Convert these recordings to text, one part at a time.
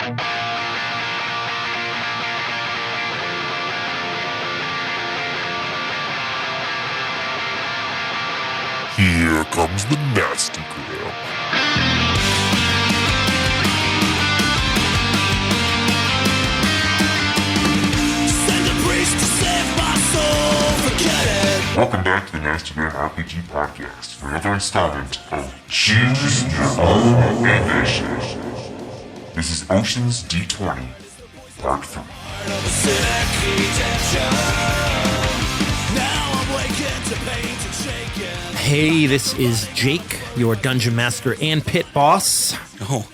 Here comes the nasty gram. Send a priest to save my soul, forget it. Welcome back to the Nasty Gram RPG Podcast for another installment of Choose Your Own Adventure. This is Ocean's D20, Part 3. Of a sick redemption. Now I'm waking to pain and shaking. Hey, this is Jake, your Dungeon Master and Pit Boss. Oh.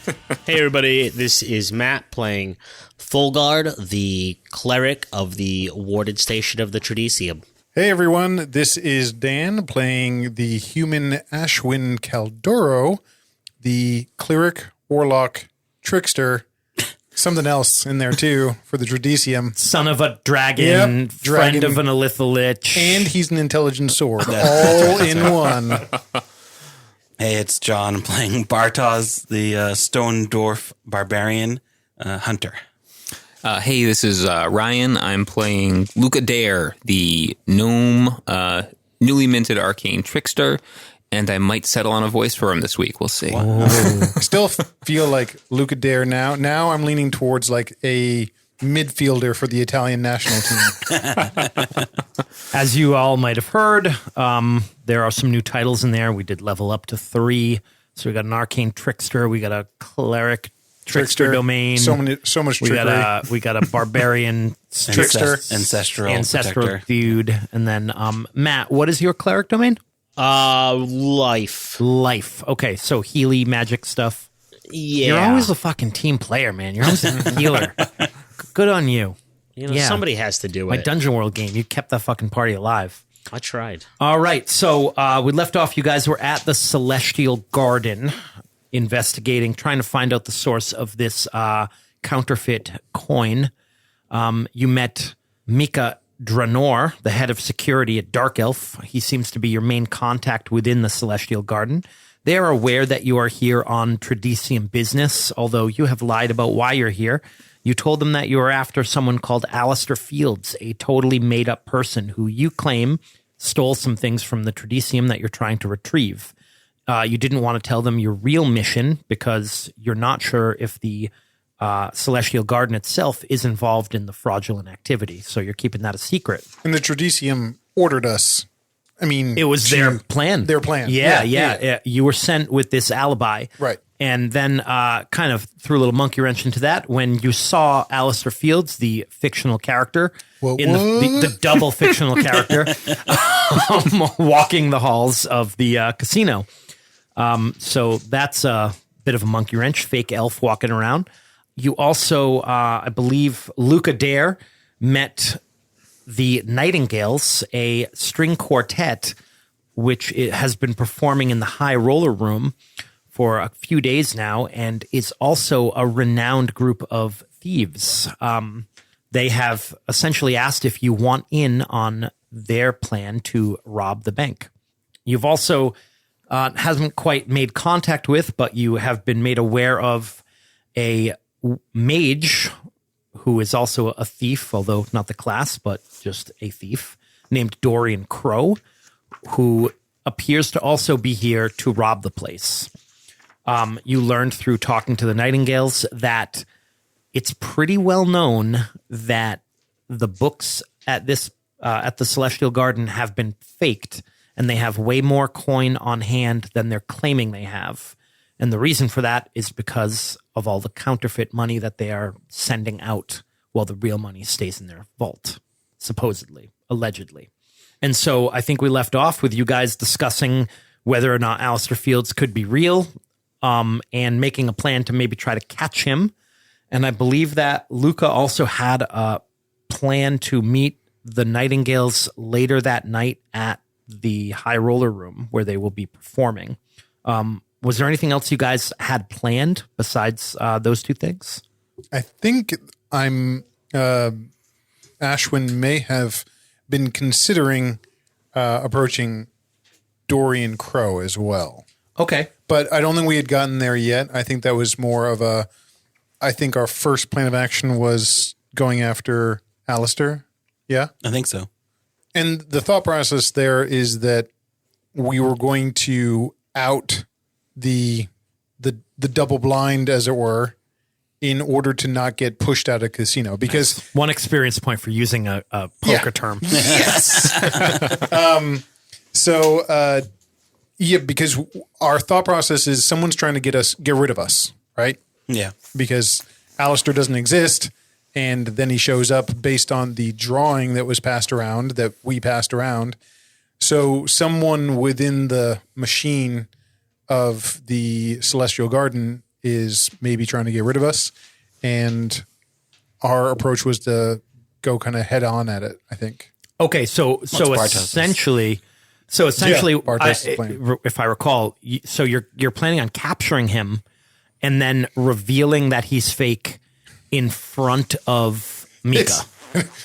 Hey, everybody. This is Matt playing Fulgard, the cleric of the warded station of the Tradicium. Hey everyone, this is Dan playing the human Ashwin Caldoro, the cleric, warlock, trickster, something else in there too for the Tradicium. Son of a dragon, friend of an Elithalich. And he's an intelligent sword, all in one. Hey, it's John playing Bartosz, the stone dwarf barbarian hunter. Hey, this is Ryan. I'm playing Luca Dare, the gnome, newly minted arcane trickster, and I might settle on a voice for him this week. We'll see. I still feel like Luca Dare now. Now I'm leaning towards like a midfielder for the Italian national team. As you all might have heard, there are some new titles in there. We did level up to 3. So we got an arcane trickster. We got a cleric trickster domain. So much trickery. We got a barbarian trickster. Ancestral protector. Dude. And then, Matt, what is your cleric domain? Life. Okay, so Healy magic stuff. Yeah. You're always a fucking team player, man. You're always a healer. Good on you. You know, somebody has to do it. My Dungeon World game, you kept that fucking party alive. I tried. All right, so we left off. You guys were at the Celestial Garden, investigating, trying to find out the source of this counterfeit coin. You met Mika Dranor, the head of security at Dark Elf. He seems to be your main contact within the Celestial Garden. They are aware that you are here on Tradicium business, although you have lied about why you're here. You told them that you are after someone called Alistair Fields, a totally made-up person who you claim stole some things from the Tradicium that you're trying to retrieve. You didn't want to tell them your real mission because you're not sure if the Celestial Garden itself is involved in the fraudulent activity, so you're keeping that a secret. And the Tradicium ordered us. I mean, it was their plan. Their plan. Yeah. You were sent with this alibi. Right. And then kind of threw a little monkey wrench into that when you saw Alistair Fields, the fictional character, the double fictional character, walking the halls of the casino. So that's a bit of a monkey wrench, fake elf walking around. You also, I believe, Luca Dare met the Nightingales, a string quartet, which has been performing in the High Roller Room for a few days now, and is also a renowned group of thieves. They have essentially asked if you want in on their plan to rob the bank. You've also hasn't quite made contact with, but you have been made aware of a mage who is also a thief, although not the class, but just a thief, named Dorian Crow, who appears to also be here to rob the place. You learned through talking to the Nightingales that it's pretty well known that the books at this at the Celestial Garden have been faked, and they have way more coin on hand than they're claiming they have. And the reason for that is because of all the counterfeit money that they are sending out while the real money stays in their vault, supposedly, allegedly. And so I think we left off with you guys discussing whether or not Alistair Fields could be real, and making a plan to maybe try to catch him. And I believe that Luca also had a plan to meet the Nightingales later that night at the High Roller Room where they will be performing. Was there anything else you guys had planned besides those two things? I think Ashwin may have been considering approaching Dorian Crow as well. Okay. But I don't think we had gotten there yet. I think that was more of I think our first plan of action was going after Alistair. Yeah? I think so. And the thought process there is that we were going to out the double blind, as it were, in order to not get pushed out of casino. Because one experience point for using a poker term. Yes. Because our thought process is someone's trying to get rid of us, right? Yeah. Because Alistair doesn't exist, and then he shows up based on the drawing that was passed around, that we passed around. So someone within the machine of the Celestial Garden is maybe trying to get rid of us, and our approach was to go kind of head on at it, I think. Okay, so essentially, Bartos' plan. if I recall, so you're planning on capturing him and then revealing that he's fake in front of Mika.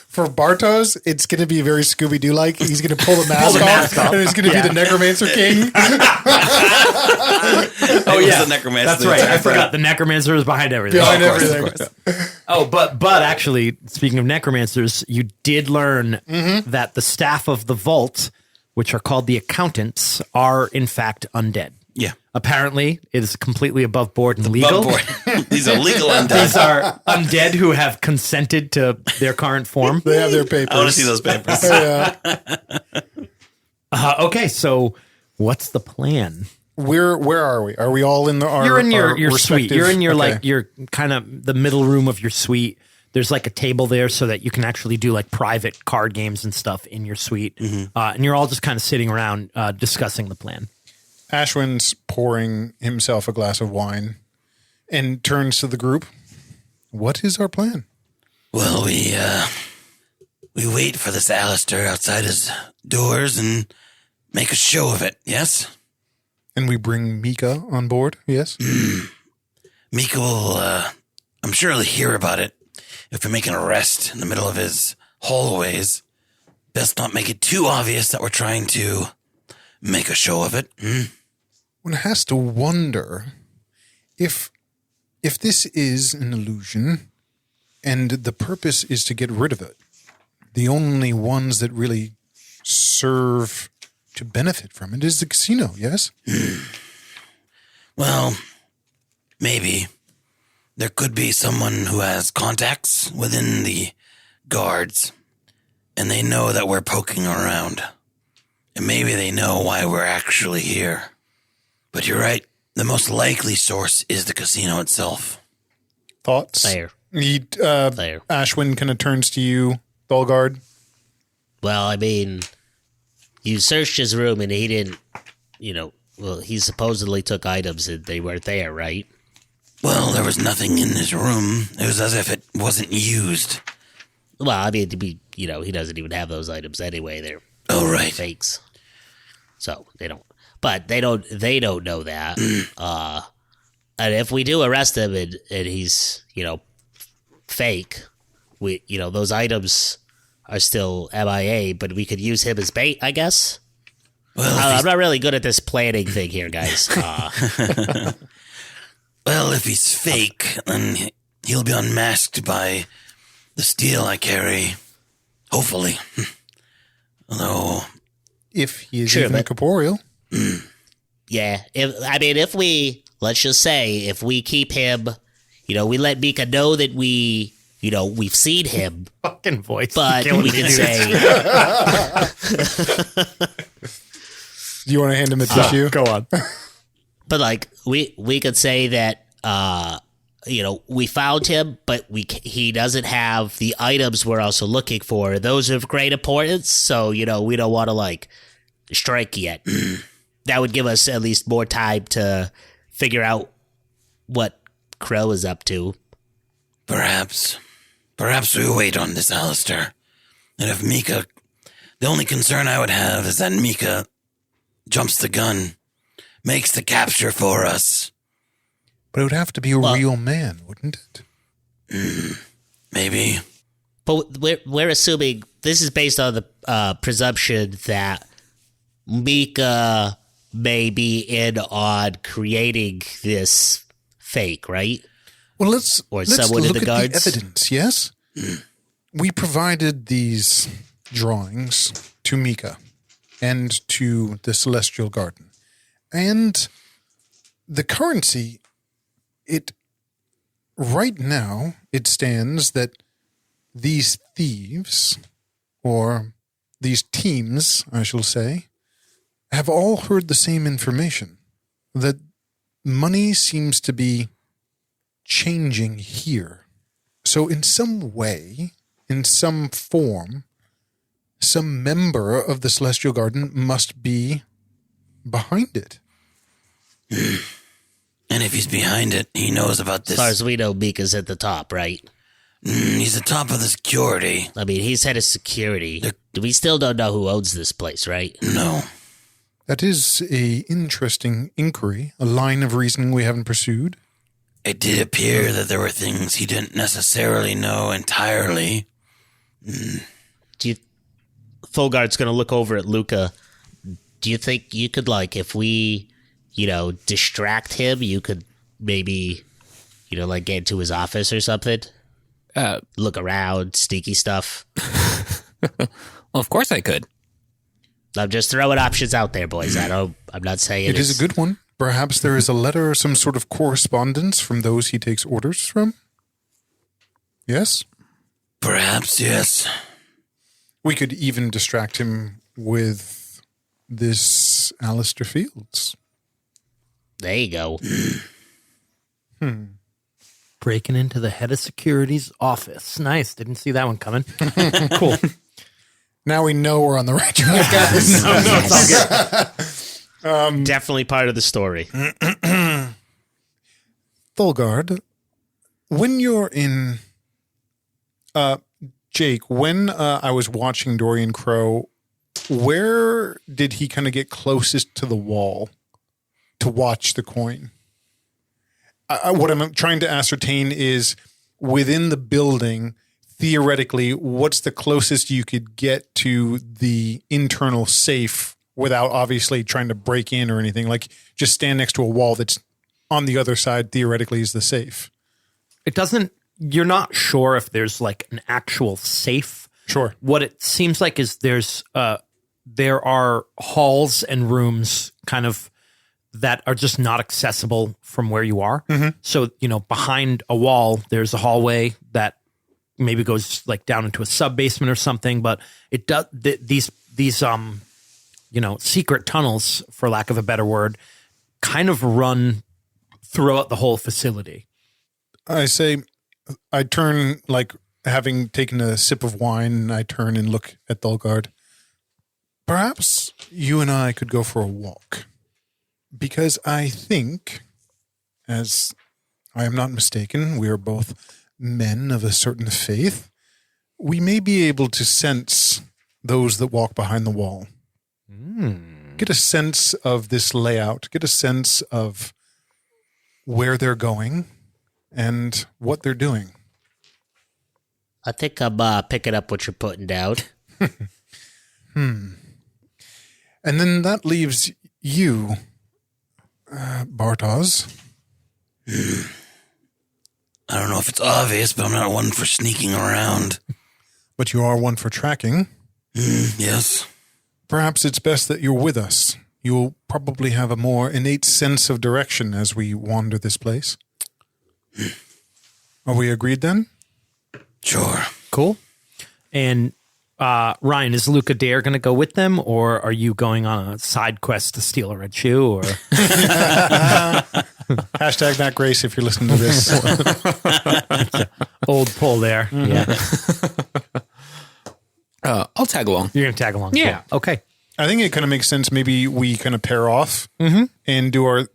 For Bartos, it's going to be very Scooby-Doo like. He's going to pull the mask off, and it's going to be the Necromancer King. The Necromancer. That's right. I forgot the Necromancer is behind everything. Of course. Oh, but actually, speaking of Necromancers, you did learn that the staff of the Vault, which are called the Accountants, are in fact undead. Yeah. Apparently, it is completely above board and legal. These are legal undead. These are undead who have consented to their current form. They have their papers. I want to see those papers. Okay, so what's the plan? Where are we? Are we all in the? You're in your suite. You're in your okay. your kind of the middle room of your suite. There's like a table there so that you can actually do like private card games and stuff in your suite. And you're all just kind of sitting around discussing the plan. Ashwin's pouring himself a glass of wine and turns to the group. What is our plan? Well, we wait for this Alistair outside his doors and make a show of it, yes? And we bring Mika on board, yes? Mika will, I'm sure he'll hear about it if we make an arrest in the middle of his hallways. Best not make it too obvious that we're trying to make a show of it. One has to wonder if this is an illusion and the purpose is to get rid of it. The only ones that really serve to benefit from it is the casino, yes? Well, maybe. There could be someone who has contacts within the guards, and they know that we're poking around. And maybe they know why we're actually here. But you're right. The most likely source is the casino itself. Thoughts? There. There. Ashwin kind of turns to you, Tholgard. Well, I mean, you searched his room and he didn't, he supposedly took items and they weren't there, right? Well, there was nothing in his room. It was as if it wasn't used. Well, I mean, he doesn't even have those items anyway. They're fakes. So they don't. But they don't know that. And if we do arrest him and he's, fake, those items are still MIA, but we could use him as bait, I guess. Well, I'm not really good at this planning thing here, guys. Well, if he's fake, then he'll be unmasked by the steel I carry. Hopefully. Although... If he is even corporeal. Yeah. If we, let's just say, if we keep him, we let Mika know that we've seen him. Fucking voice. But we can say. Do you want to hand him a tissue? Go on. But we could say that, we found him, but he doesn't have the items we're also looking for. Those are of great importance. So, we don't want to strike yet. That would give us at least more time to figure out what Crow is up to. Perhaps we wait on this Alistair. And if Mika, the only concern I would have is that Mika jumps the gun, makes the capture for us. But it would have to be a real man, wouldn't it? Maybe. But we're assuming this is based on the presumption that Mika may be in on creating this fake, right? Well, let's someone in look the at guards? the evidence, yes? We provided these drawings to Mika and to the Celestial Garden. And the currency, right now, it stands that these thieves, or these teams, I shall say, have all heard the same information. That money seems to be changing here. So in some way, in some form, some member of the Celestial Garden must be behind it. And if he's behind it, he knows about this. As far as we know, Mika's at the top, right? He's the top of the security. I mean, he's head of security. We still don't know who owns this place, right? No. That is a interesting inquiry, a line of reasoning we haven't pursued. It did appear that there were things he didn't necessarily know entirely. Fulgard's going to look over at Luca. Do you think you could, like, if we, distract him, you could maybe, like, get into his office or something? Look around, sneaky stuff. Well, of course I could. I'm just throwing options out there, boys. I'm not saying It is a good one. Perhaps there is a letter or some sort of correspondence from those he takes orders from? Yes? Perhaps, yes. We could even distract him with this Alistair Fields. There you go. Breaking into the head of security's office. Nice. Didn't see that one coming. Cool. Now we know we're on the right track, guys. No, it's all good. Definitely part of the story. Thulgard, when you're in... Jake, when I was watching Dorian Crow, where did he kind of get closest to the wall to watch the coin? What I'm trying to ascertain is, within the building, theoretically, what's the closest you could get to the internal safe without obviously trying to break in or anything? Like, just stand next to a wall that's on the other side, theoretically, is the safe. It doesn't, you're not sure if there's like an actual safe. Sure. What it seems like is there are halls and rooms kind of that are just not accessible from where you are. Mm-hmm. So, behind a wall, there's a hallway that maybe goes like down into a sub basement or something, but it does these secret tunnels, for lack of a better word, kind of run throughout the whole facility. I turn, like, having taken a sip of wine, and I turn and look at Thulgard. Perhaps you and I could go for a walk. Because I think, as I am not mistaken, we are both men of a certain faith. We may be able to sense those that walk behind the wall. Get a sense of this layout. Get a sense of where they're going and what they're doing. I think I'm picking up what you're putting down. And then that leaves you, Bartosz. I don't know if it's obvious, but I'm not one for sneaking around. But you are one for tracking. Yes. Perhaps it's best that you're with us. You'll probably have a more innate sense of direction as we wander this place. Are we agreed then? Sure. Cool. And Ryan, is Luca Dare going to go with them, or are you going on a side quest to steal a red shoe? Or Hashtag Matt Grace if you're listening to this. old pull there. Yeah, I'll tag along. you're going to tag along. Yeah. Cool. Okay. I think it kind of makes sense. Maybe we kind of pair off and do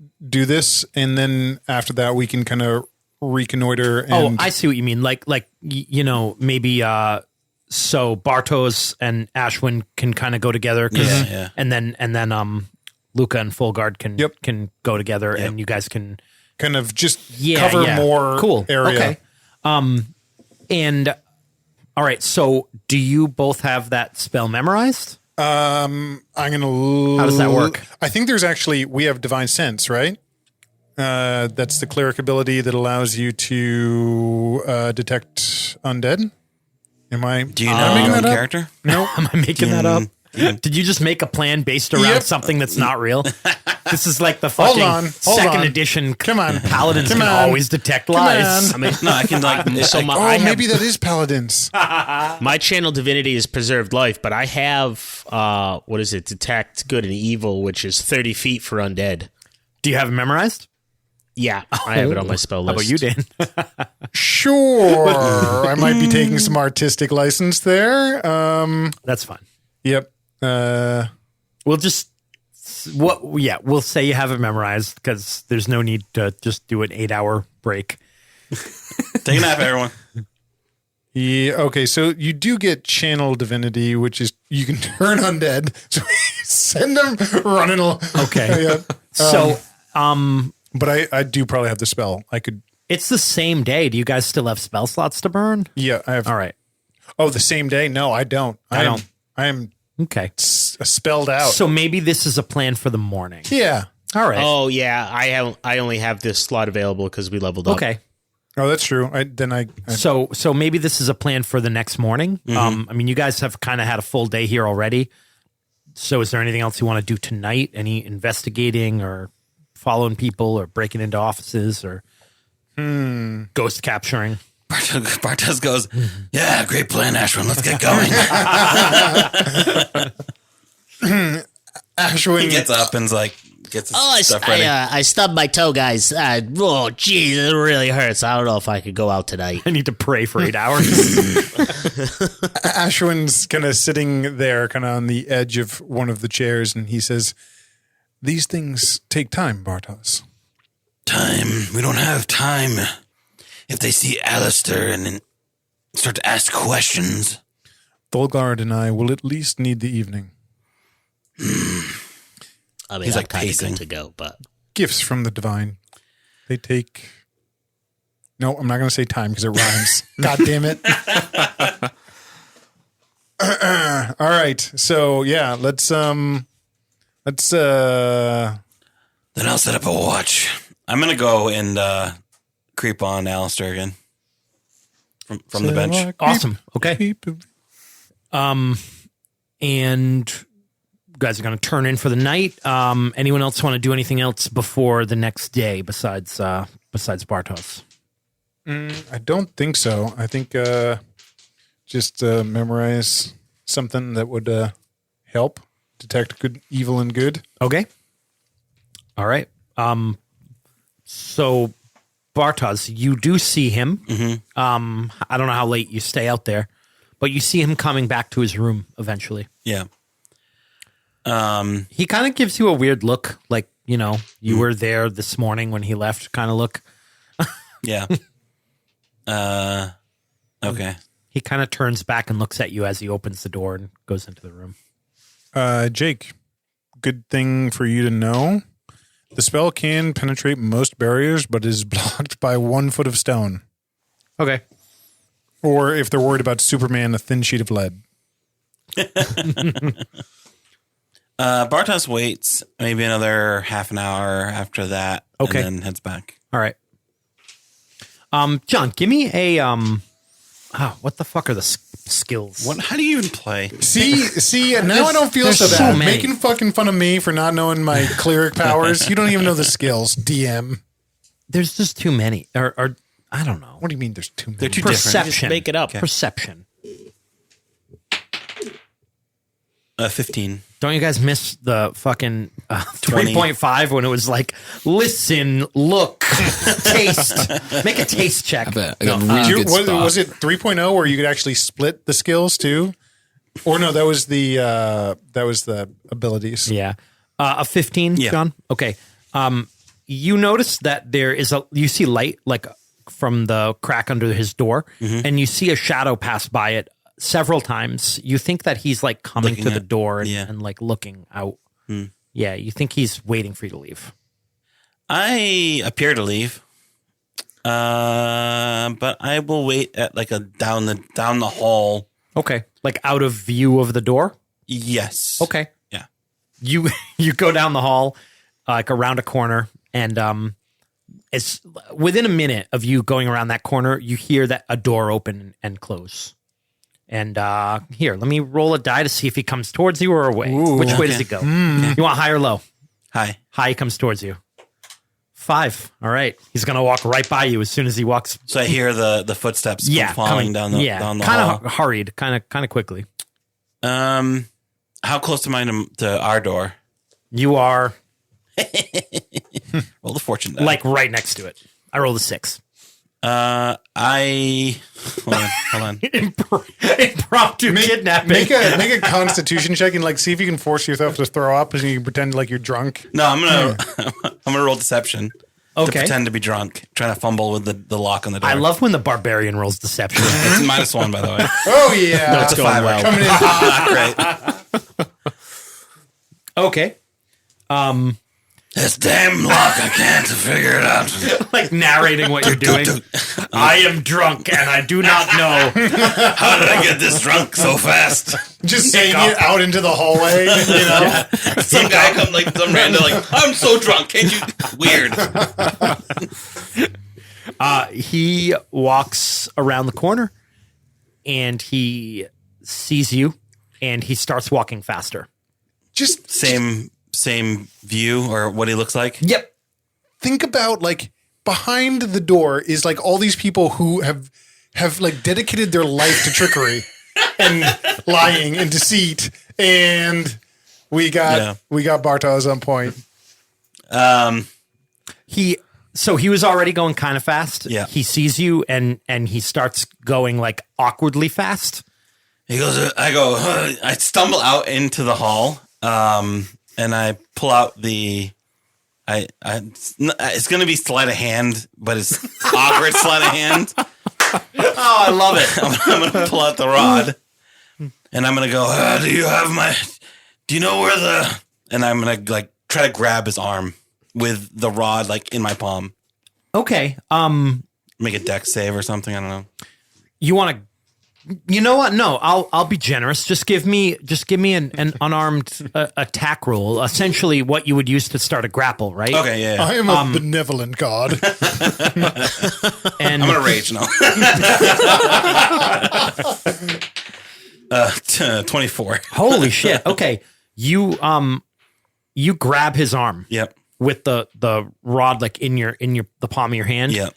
this, and then after that we can kind of reconnoiter. And I see what you mean. Like maybe so Bartosz and Ashwin can kind of go together. Yeah. And then Luca and Fulgard can go together, and you guys can kind of just cover more cool area. Okay. And all right. So do you both have that spell memorized? I'm gonna. How does that work? I think there's actually we have divine sense, right? That's the cleric ability that allows you to detect undead. Do you know making your that up? character? No. Am I making that up? Did you just make a plan based around Yep. something that's not real? This is like the fucking Hold second on. edition. Come on. Paladins Come can on. always detect Come lies. on. I mean, no, I can like. So I- my, Maybe that is paladins. my channel divinity is preserved life, but I have what is it? Detect good and evil, which is 30 feet for undead. Do you have it memorized? Yeah, I have it on my spell How list. about you, Dan? Sure. I might be taking some artistic license there. That's fine. Yep. We'll just we'll say you have it memorized because there's no need to just do an 8-hour break. Take a nap, everyone. Yeah. Okay. So you do get channel divinity, which is you can turn undead. So send them running. Okay. Yeah. So But I do probably have the spell. I could. it's the same day. Do you guys still have spell slots to burn? Yeah. I have. All right. Oh, the same day? No, I don't. I am Okay. spelled out. So maybe this is a plan for the morning. Yeah. All right. Oh yeah, I only have this slot available because we leveled up. Okay. Oh, that's true. I So maybe this is a plan for the next morning. I mean, you guys have kind of had a full day here already. So is there anything else you want to do tonight? Any investigating or following people or breaking into offices or ghost capturing? Bartos goes, yeah, great plan, Ashwin. Let's get going. Ashwin He gets up and's like, gets his Oh, stuff ready. I stubbed my toe, guys. Oh, geez, it really hurts. I don't know if I could go out tonight. I need to pray for 8 hours. Ashwin's kind of sitting there, kind of on the edge of one of the chairs, and he says, "These things take time, Bartos." Time. We don't have time. If they see Alistair and then start to ask questions. Thulgard and I will at least need the evening. I mean, He's I'm like kind of pacing. good to go, but Gifts from the divine. They take. No, I'm not going to say time because it rhymes. God damn it. All right. So yeah, let's Then I'll set up a watch. I'm going to go and creep on Alistair again. From the bench. Awesome. Okay. And you guys are going to turn in for the night. Anyone else want to do anything else before the next day besides Bartos? I don't think so. I think just memorize something that would help detect good, evil, and good. Okay. All right. So Bartos, you do see him. I don't know how late you stay out there, but you see him coming back to his room eventually. Yeah. He kind of gives you a weird look, like, you know, you were there this morning when he left kind of look. Yeah. Okay. He kind of turns back and looks at you as he opens the door and goes into the room. Jake, good thing for you to know. The spell can penetrate most barriers, but is blocked by 1 foot of stone. Okay. Or if they're worried about Superman, a thin sheet of lead. Bartos waits maybe another half an hour after that. Okay. And then heads back. All right. John, give me a what the fuck are the skills? What? How do you even play? See, now I don't feel so there's bad. so many. Making fucking fun of me for not knowing my cleric powers. You don't even know the skills, DM. There's just too many. Or I don't know. What do you mean there's too many? They're too different. Perception. make it up. Perception. 15. Don't you guys miss the fucking 20. 3.5 when it was like, listen, look, taste, make a taste check. I bet I got a really Did you- good spot. was it 3.0 where you could actually split the skills too? Or no, that was the abilities. Yeah. A 15, Yeah. John? Okay. You notice that you see light like from the crack under his door, and you see a shadow pass by it several times. You think that he's like coming Looking to the at- door and, yeah. and like looking out. Yeah, you think he's waiting for you to leave. I appear to leave. But I will wait at like a down the hall. Okay. Like out of view of the door? Yes. Okay. Yeah. You go down the hall, like around a corner, and as within a minute of you going around that corner, you hear that a door open and close. And here, let me roll a die to see if he comes towards you or away. Which way does he go? You want high or low? High. High, he comes towards you. 5. All right. He's going to walk right by you as soon as he walks. So I hear the footsteps falling down the hall. Kind of hurried, kind of quickly. How close am I to our door? You are Roll the fortune die. like right next to it. I rolled a 6. Hold on. Impromptu kidnapping. Make a constitution check and like see if you can force yourself to throw up and you can pretend like you're drunk. No, I'm gonna roll deception. Okay. To pretend to be drunk, trying to fumble with the lock on the door. I love when the barbarian rolls deception. It's -1, by the way. Oh yeah, No, it's going well. coming in hot. Not great. Okay. This damn lock, I can't figure it out. Like narrating what you're doing. I am drunk and I do not know. How did I get this drunk so fast? Just saying it out into the hallway. You know, Some guy come like some random like, I'm so drunk. Can't you? Weird. He walks around the corner and he sees you and he starts walking faster. just Same view or what he looks like. Yep. think about like behind the door is like all these people who have like dedicated their life to trickery and lying and deceit, and we got Bartos on point. He was already going kind of fast. Yeah. He sees you and he starts going like awkwardly fast. He goes, I stumble out into the hall, and I pull out it's going to be sleight of hand, but it's awkward sleight of hand. Oh, I love it. I'm going to pull out the rod, and I'm going to go, do you know where and I'm going to like try to grab his arm with the rod like in my palm. Okay. Make a dex save or something. I don't know. You want to? You know what? No, I'll be generous. Just give me an unarmed attack roll. Essentially, what you would use to start a grapple, right? Okay, yeah. I am a benevolent god. And I'm gonna rage now. 24. holy shit! Okay, you grab his arm. Yep. With the rod like in the palm of your hand. Yep.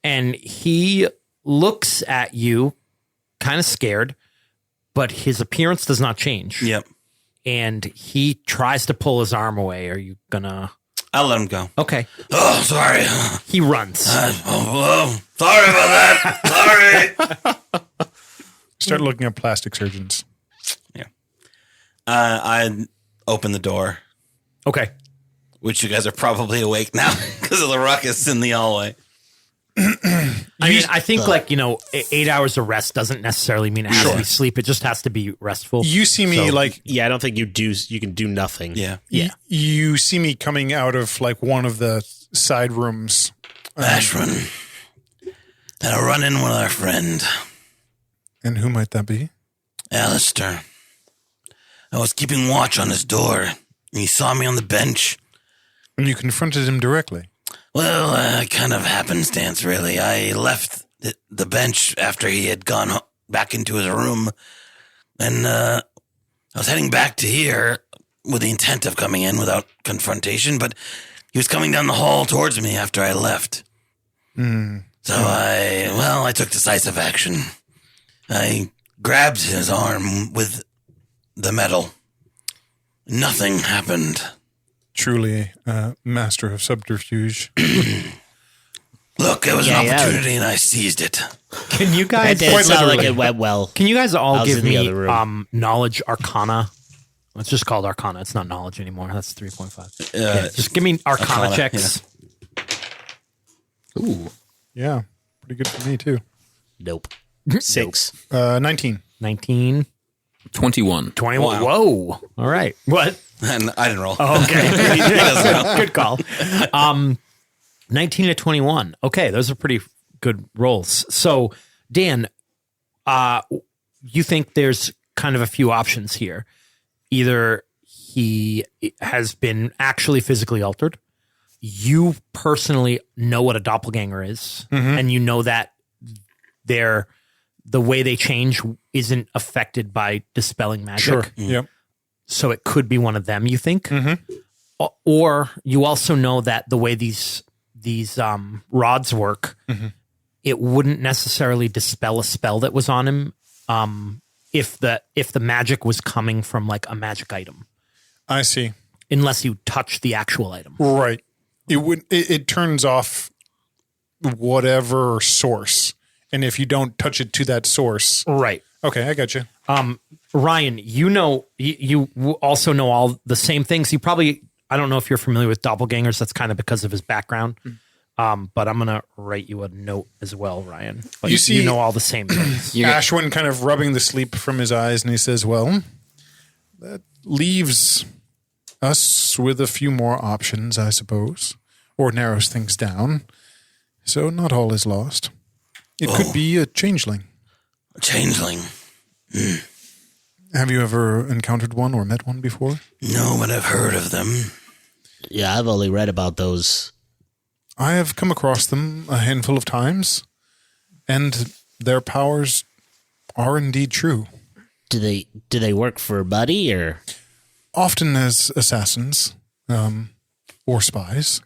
And he looks at you kind of scared, but his appearance does not change. Yep. And he tries to pull his arm away. Are you gonna? I'll let him go. Okay. Oh, sorry. He runs. Sorry about that. Sorry. Start looking at plastic surgeons. Yeah. I open the door, Okay. which you guys are probably awake now because of the ruckus in the hallway. I mean, I think 8 hours of rest doesn't necessarily mean it has to be sleep. It just has to be restful. You see me Yeah, I don't think you can do nothing. Yeah. you see me coming out of like one of the side rooms. Ashwin. And I run in with our friend, And who might that be? Alistair. I was keeping watch on his door, and he saw me on the bench. And you confronted him directly. Well, kind of happenstance, really. I left the bench after he had gone back into his room, and I was heading back to here with the intent of coming in without confrontation, but he was coming down the hall towards me after I left. So I took decisive action. I grabbed his arm with the metal. Nothing happened. Truly a master of subterfuge. Look, it was an opportunity, and I seized it. Can you It guys? did sound like it went well. Can you guys I all was give in the me other room. knowledge arcana? It's just called arcana. It's not knowledge anymore. That's 3.5. Just give me arcana checks. Ooh. Yeah, pretty good for me too. Nope. 6. 19. 19, 21. 21. Whoa. All right. What? And I didn't roll. Okay. He doesn't know. Good call. 19 to 21. Okay, those are pretty good rolls. So, Dan, you think there's kind of a few options here. Either he has been actually physically altered, you personally know what a doppelganger is, and you know that the way they change isn't affected by dispelling magic. Sure. Yep. So it could be one of them, you think? Or you also know that the way these rods work, it wouldn't necessarily dispel a spell that was on him if the magic was coming from like a magic item. I see. Unless you touch the actual item. Right. It turns off whatever source. And if you don't touch it to that source. Right. Okay, I got you. Ryan, you also know all the same things. I don't know if you're familiar with doppelgangers. That's kind of because of his background. But I'm going to write you a note as well, Ryan. But you know all the same things. Ashwin kind of rubbing the sleep from his eyes, and he says, well, that leaves us with a few more options, I suppose, or narrows things down. So not all is lost. It could be a changeling. A changeling? Have you ever encountered one or met one before? No, but I've heard of them. Yeah, I've only read about those. I have come across them a handful of times, and their powers are indeed true. Do they work for Buddy or? Often as assassins or spies,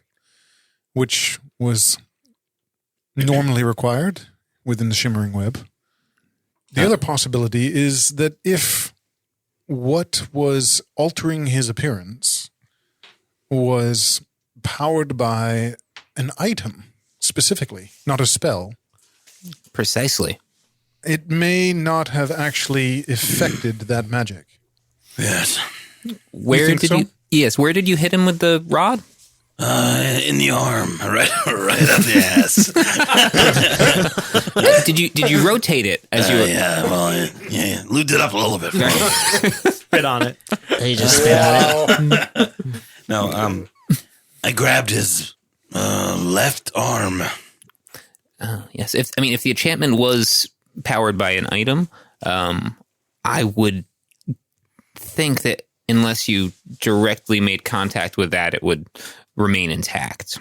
which was normally required within the Shimmering Web. The other possibility is that if what was altering his appearance was powered by an item specifically, not a spell. Precisely. It may not have actually affected that magic. Yes. Where did you hit him with the rod? In the arm, right up the ass. Did you rotate it as you were? Yeah, well, lubed it up a little bit. Spit on it. He just spit on it. No, I grabbed his left arm. Yes. If the enchantment was powered by an item, I would think that unless you directly made contact with that, it would remain intact.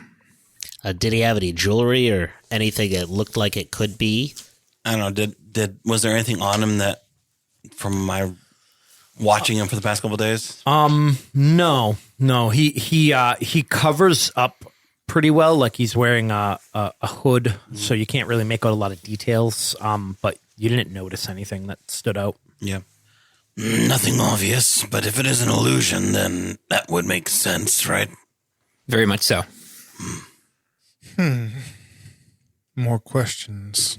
Did he have any jewelry or anything that looked like it could be? I don't know. Was there anything on him that, from my watching him for the past couple of days? No. He covers up pretty well. Like he's wearing a hood, so you can't really make out a lot of details. But you didn't notice anything that stood out. Yeah. Nothing obvious, but if it is an illusion, then that would make sense, right? Very much so. More questions.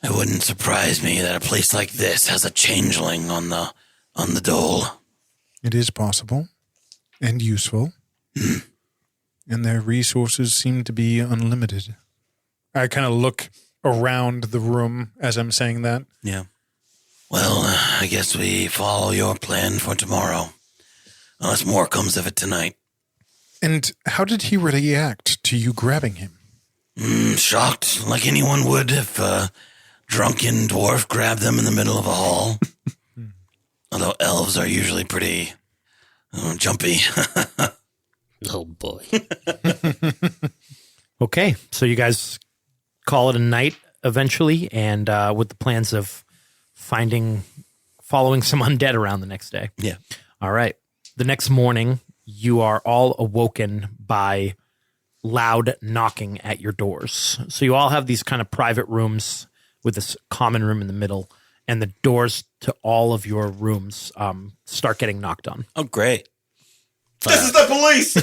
It wouldn't surprise me that a place like this has a changeling on the dole. It is possible and useful. And their resources seem to be unlimited. I kind of look around the room as I'm saying that. Yeah. Well, I guess we follow your plan for tomorrow. Unless more comes of it tonight. And how did he react to you grabbing him? Shocked, like anyone would if a drunken dwarf grabbed them in the middle of a hall. Although elves are usually pretty jumpy. Oh, boy. Okay, so you guys call it a night eventually, and with the plans of following some undead around the next day. Yeah. All right. The next morning, you are all awoken by loud knocking at your doors. So you all have these kind of private rooms with this common room in the middle, and the doors to all of your rooms start getting knocked on. Oh, great. This is the police!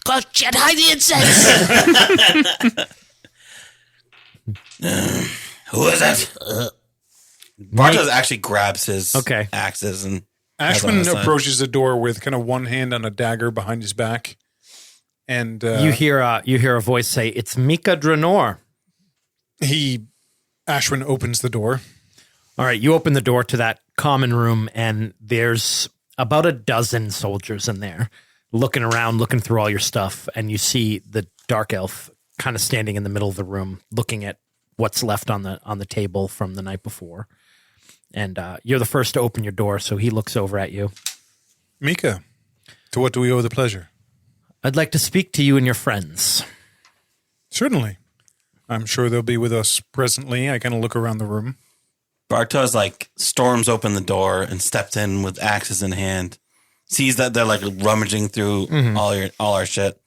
Oh, shit, hide the insects! Who is it? Bartos actually grabs his axes and Ashwin approaches the door with kind of one hand on a dagger behind his back, and you hear a voice say, "It's Mika Dranor." Ashwin opens the door. All right, you open the door to that common room, and there's about a dozen soldiers in there, looking around, looking through all your stuff, and you see the dark elf kind of standing in the middle of the room, looking at what's left on the table from the night before. And you're the first to open your door, so he looks over at you. Mika, to what do we owe the pleasure? I'd like to speak to you and your friends. Certainly. I'm sure they'll be with us presently. I kind of look around the room. Bartos like storms open the door and steps in with axes in hand. Sees that they're like rummaging through all our shit.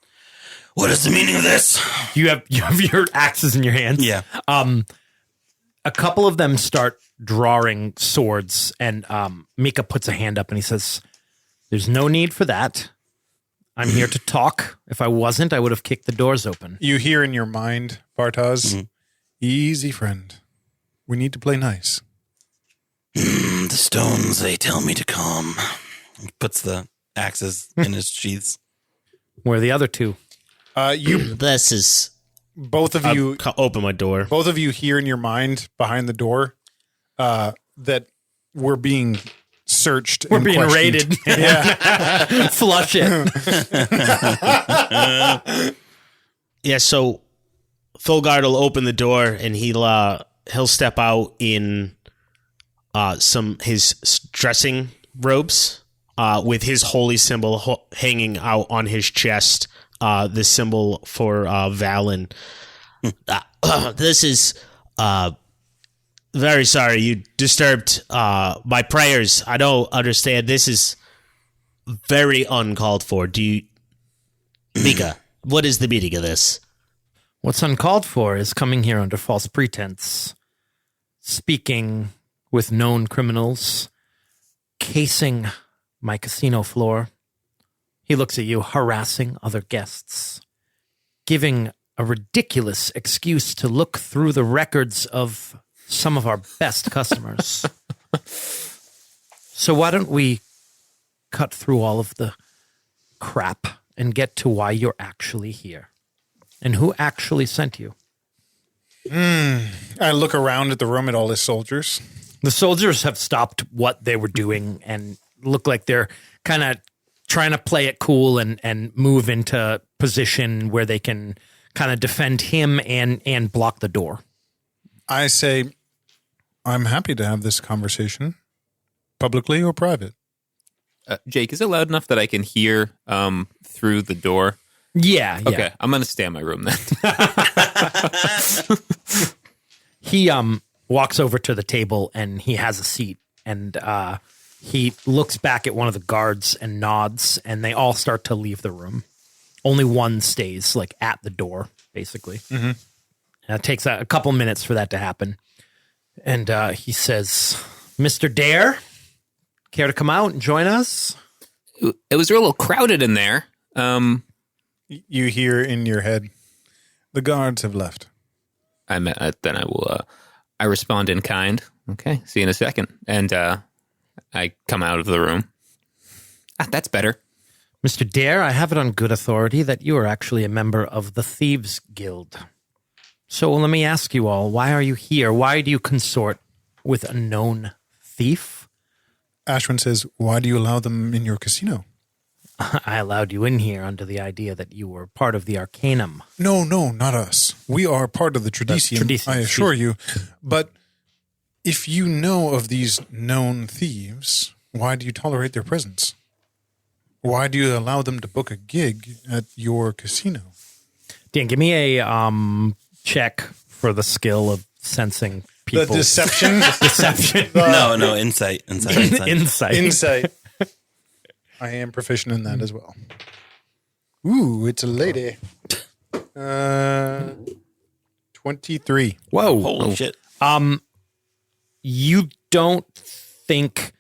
What is the meaning of this? You have your axes in your hands. Yeah. A couple of them start drawing swords, and Mika puts a hand up and he says, "There's no need for that. I'm here to talk. If I wasn't, I would have kicked the doors open." You hear in your mind, Bartos, easy friend. We need to play nice. The stones, they tell me to calm. He puts the axes in his sheaths. Where are the other two? This is. Both of you open my door. Both of you hear in your mind behind the door that we're being searched. We're and being questioned. raided. Yeah. Flush it. Yeah, so Thulgard will open the door and he'll step out in his dressing robes with his holy symbol hanging out on his chest, the symbol for Valen. This is very sorry you disturbed my prayers. I don't understand. This is very uncalled for. Mika, what is the meaning of this? What's uncalled for is coming here under false pretense, speaking with known criminals, casing my casino floor. He looks at you, harassing other guests, giving a ridiculous excuse to look through the records of some of our best customers. So why don't we cut through all of the crap and get to why you're actually here and who actually sent you? I look around at the room at all his soldiers. The soldiers have stopped what they were doing and look like they're kind of trying to play it cool and move into position where they can kind of defend him and block the door. I say, I'm happy to have this conversation, publicly or private. Jake, is it loud enough that I can hear through the door? Yeah. Okay, I'm going to stay in my room then. He walks over to the table and he has a seat and he looks back at one of the guards and nods and they all start to leave the room. Only one stays like at the door, basically. Mm-hmm. And it takes a couple minutes for that to happen. And he says, "Mr. Dare, care to come out and join us?" It was a little crowded in there. You hear in your head, the guards have left. Then I will. I respond in kind. Okay, see you in a second. And I come out of the room. That's better. Mr. Dare, I have it on good authority that you are actually a member of the Thieves Guild. So let me ask you all, why are you here? Why do you consort with a known thief? Ashwin says, why do you allow them in your casino? I allowed you in here under the idea that you were part of the Arcanum. No, not us. We are part of the Tradicium, I assure you. But if you know of these known thieves, why do you tolerate their presence? Why do you allow them to book a gig at your casino? Dan, give me a check for the skill of sensing people. The deception? Deception. No, insight. Insight. I am proficient in that as well. Ooh, it's a lady. 23. Whoa. Holy shit. You don't think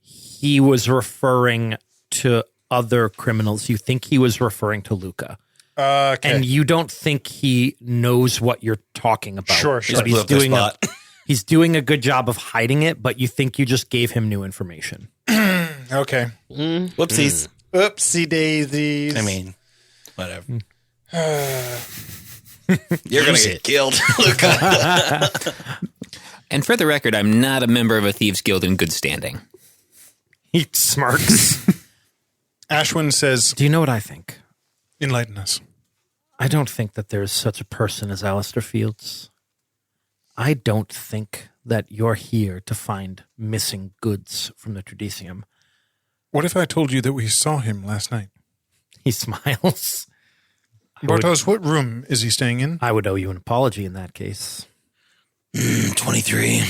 he was referring to other criminals. You think he was referring to Luca. Okay. And you don't think he knows what you're talking about. Sure. But he's doing a good job of hiding it, but you think you just gave him new information. Okay. Whoopsies. Oopsie daisies. I mean, whatever. You're going to get killed, Luca. And for the record, I'm not a member of a thieves guild in good standing. He smirks. Ashwin says, Do you know what I think? enlighten us. I don't think that there's such a person as Alistair Fields. I don't think that you're here to find missing goods from the Tradicium. What if I told you that we saw him last night? He smiles. Bartos, what room is he staying in? I would owe you an apology in that case. 23.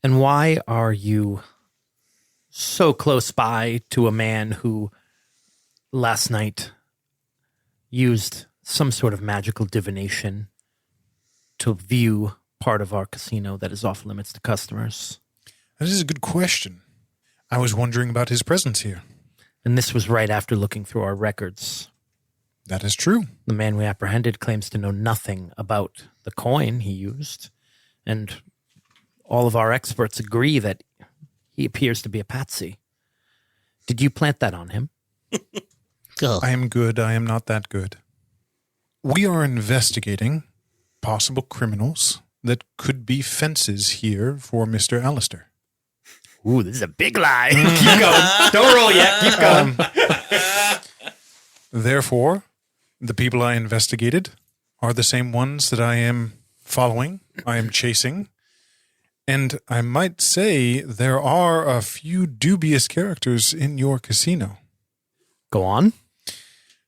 And why are you so close by to a man who last night used some sort of magical divination to view part of our casino that is off limits to customers? That is a good question. I was wondering about his presence here. And this was right after looking through our records. That is true. The man we apprehended claims to know nothing about the coin he used, and all of our experts agree that he appears to be a patsy. Did you plant that on him? Oh. I am good. I am not that good. We are investigating possible criminals that could be fences here for Mr. Alistair. Ooh, this is a big lie. Keep going. Don't roll yet. Keep going. Therefore, the people I investigated are the same ones that I am following, I am chasing. And I might say there are a few dubious characters in your casino. Go on.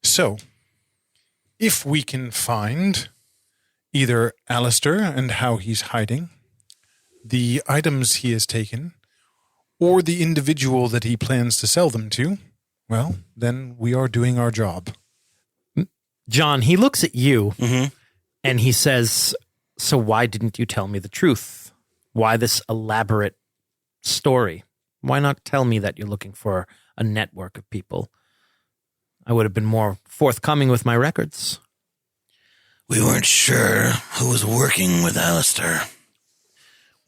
So, if we can find either Alistair and how he's hiding, the items he has taken, or the individual that he plans to sell them to, well, then we are doing our job. John, he looks at you and he says, so why didn't you tell me the truth? Why this elaborate story? Why not tell me that you're looking for a network of people? I would have been more forthcoming with my records. We weren't sure who was working with Alistair.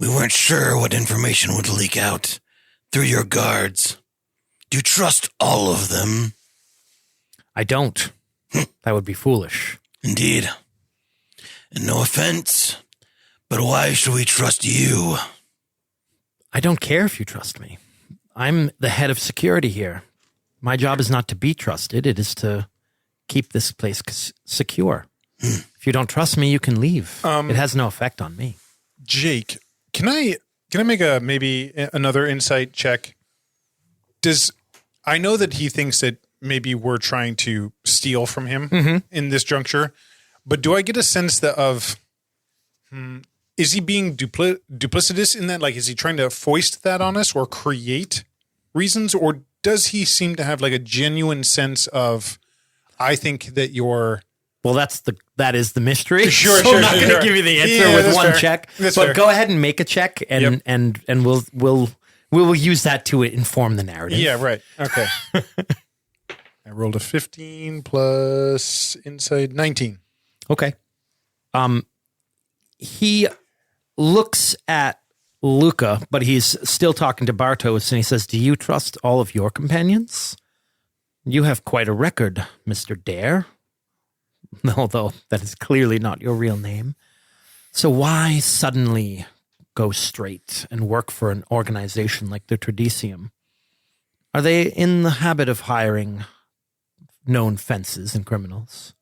We weren't sure what information would leak out through your guards. Do you trust all of them? I don't. That would be foolish. Indeed. And no offense, but why should we trust you? I don't care if you trust me. I'm the head of security here. My job is not to be trusted. It is to keep this place secure. If you don't trust me, you can leave. It has no effect on me. Jake, can I make maybe another insight check? I know that he thinks that maybe we're trying to steal from him in this juncture, but do I get a sense is he being duplicitous in that? Like, is he trying to foist that on us or create reasons, or does he seem to have like a genuine sense of, I think that you're... Well, that is the mystery. Sure, so I'm not going to give you the answer with one fair. check. That's but fair. go ahead and make a check, and we'll use that to inform the narrative. Yeah, right. Okay. I rolled a 15 plus insight 19. Okay. He looks at Luca, but he's still talking to Bartos, and he says, "Do you trust all of your companions? You have quite a record, Mr. Dare. Although that is clearly not your real name. So why suddenly go straight and work for an organization like the Tradicium? Are they in the habit of hiring known fences and criminals?"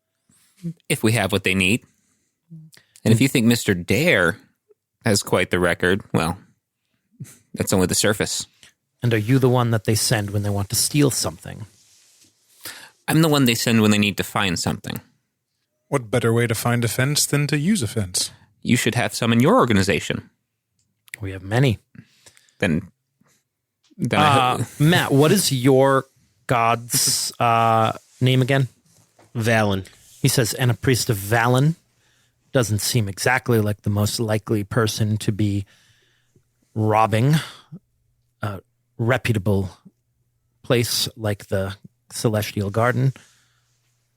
If we have what they need. And if you think Mr. Dare has quite the record, well, that's only the surface. And are you the one that they send when they want to steal something? I'm the one they send when they need to find something. What better way to find a fence than to use a fence? You should have some in your organization. We have many. Then I Matt, what is your god's name again? Valen. He says, and a priest of Valen. Doesn't seem exactly like the most likely person to be robbing a reputable place like the Celestial Garden.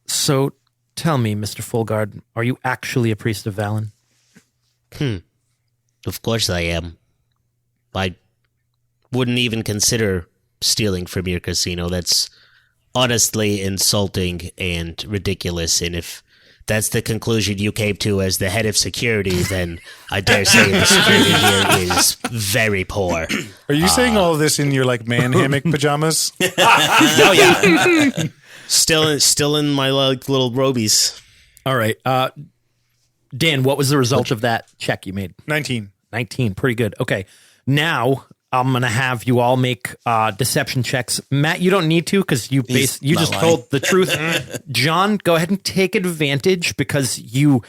So tell me, Mr. Fulgard, are you actually a priest of Valen? Of course I am. I wouldn't even consider stealing from your casino. That's honestly insulting and ridiculous. And if that's the conclusion you came to as the head of security, then I dare say the security here is very poor. Are you saying all of this in your like man hammock pajamas? Oh yeah, still in my like little robies. All right. Dan, what was the result of that check you made? 19. 19. Pretty good. Okay. Now, I'm going to have you all make deception checks. Matt, you don't need to because you just lying. told the truth. John, go ahead and take advantage because you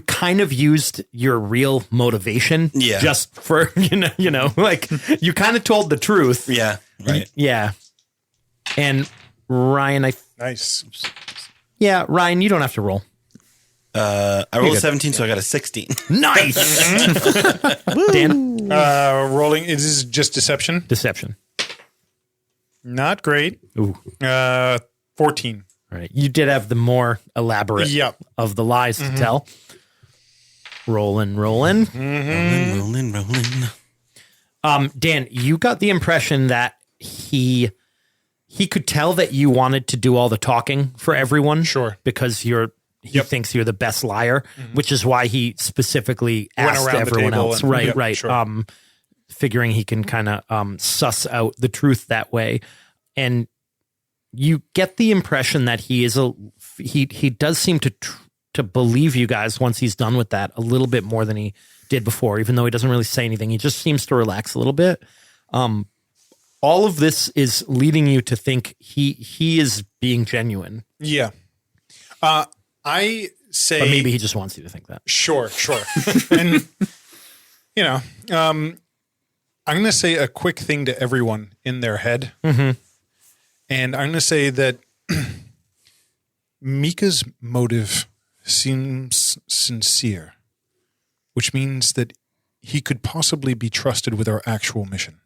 kind of used your real motivation just for, like you kind of told the truth. Yeah. Right. Yeah. And Ryan, Nice. Yeah, Ryan, you don't have to roll. I rolled a 17, so I got a 16. Nice. Dan? Rolling. Is this just deception? Deception. Not great. Ooh. 14. All right. You did have the more elaborate of the lies to tell. Rolling. Rolling. Dan, you got the impression that he could tell that you wanted to do all the talking for everyone. Sure. Because he thinks you're the best liar, which is why he specifically asked everyone else. Right. Sure. Figuring he can kind of suss out the truth that way. And you get the impression that he does seem to believe you guys once he's done with that a little bit more than he did before, even though he doesn't really say anything. He just seems to relax a little bit. All of this is leading you to think he is being genuine. Yeah. I say... But maybe he just wants you to think that. Sure. And, I'm going to say a quick thing to everyone in their head. Mm-hmm. And I'm going to say that Mika's motive seems sincere, which means that he could possibly be trusted with our actual mission.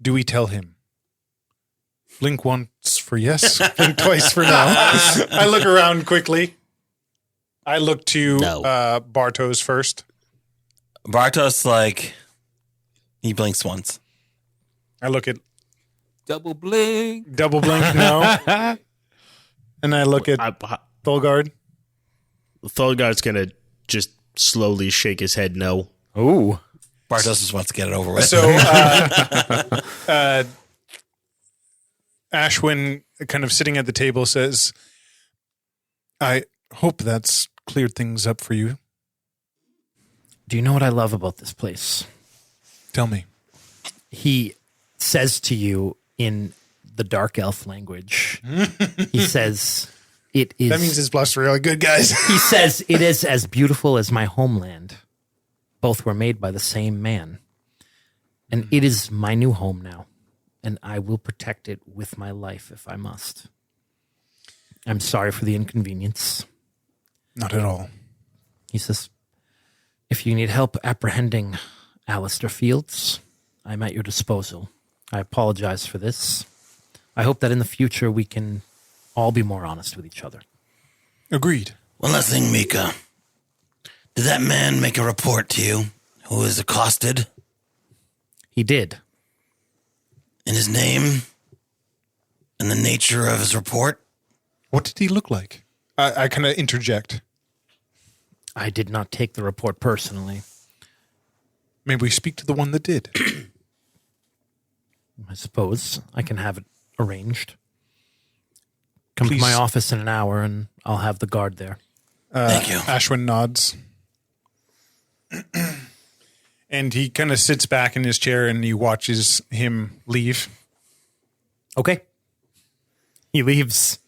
Do we tell him? Blink once for yes, blink twice for no. I look around quickly. I look to Bartos first. Bartos, he blinks once. I look at Double blink, no. And I look at Thulgard. Thulgard's going to just slowly shake his head no. Oh. Bartos just wants to get it over with. So, Ashwin, kind of sitting at the table, says, I hope that's cleared things up for you. Do you know what I love about this place? Tell me. He says to you in the dark elf language, he says, it is... That means his bluff's really good, guys. He says, it is as beautiful as my homeland. Both were made by the same man. And it is my new home now. And I will protect it with my life if I must. I'm sorry for the inconvenience. Not at all. He says, if you need help apprehending Alistair Fields, I'm at your disposal. I apologize for this. I hope that in the future we can all be more honest with each other. Agreed. One last thing, Mika. Did that man make a report to you who was accosted? He did. And his name? And the nature of his report? What did he look like? I kind of interject. I did not take the report personally. May we speak to the one that did? I suppose I can have it arranged. Come Please. to my office in an hour and I'll have the guard there. Thank you. Ashwin nods. And he kind of sits back in his chair and he watches him leave. Okay. He leaves.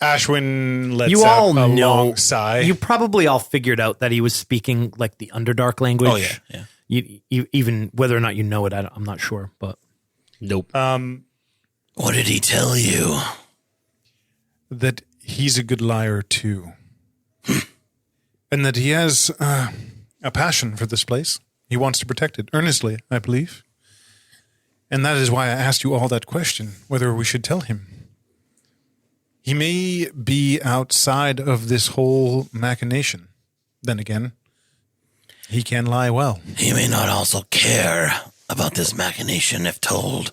Ashwin lets You out all a know. long sigh. You probably all figured out that he was speaking like the Underdark language. Oh, yeah. You even whether or not you know it, I'm not sure. But Nope. What did he tell you? that he's a good liar too. And that he has a passion for this place. He wants to protect it earnestly, I believe. And that is why I asked you all that question, whether we should tell him. He may be outside of this whole machination. Then again, he can lie well. He may not also care about this machination if told.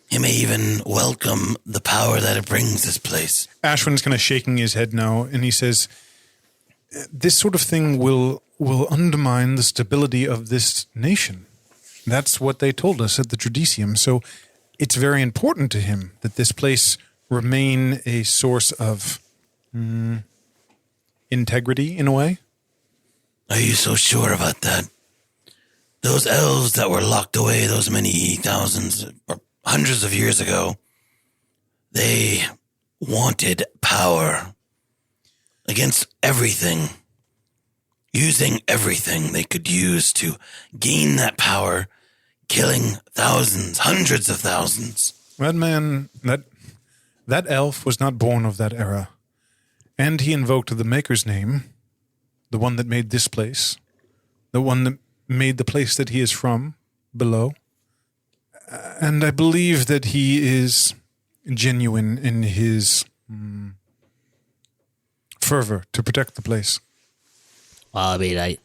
He may even welcome the power that it brings this place. Ashwin's kind of shaking his head now, and he says, this sort of thing will undermine the stability of this nation. That's what they told us at the Tradicium. So it's very important to him that this place remain a source of integrity in a way. Are you so sure about that? those elves that were locked away those many thousands or hundreds of years ago, they wanted power against everything, using everything they could use to gain that power, killing thousands, hundreds of thousands. That man, that elf was not born of that era. And he invoked the Maker's name, the one that made this place, the one that made the place that he is from, below. And I believe that he is genuine in his fervor to protect the place. Well, I mean,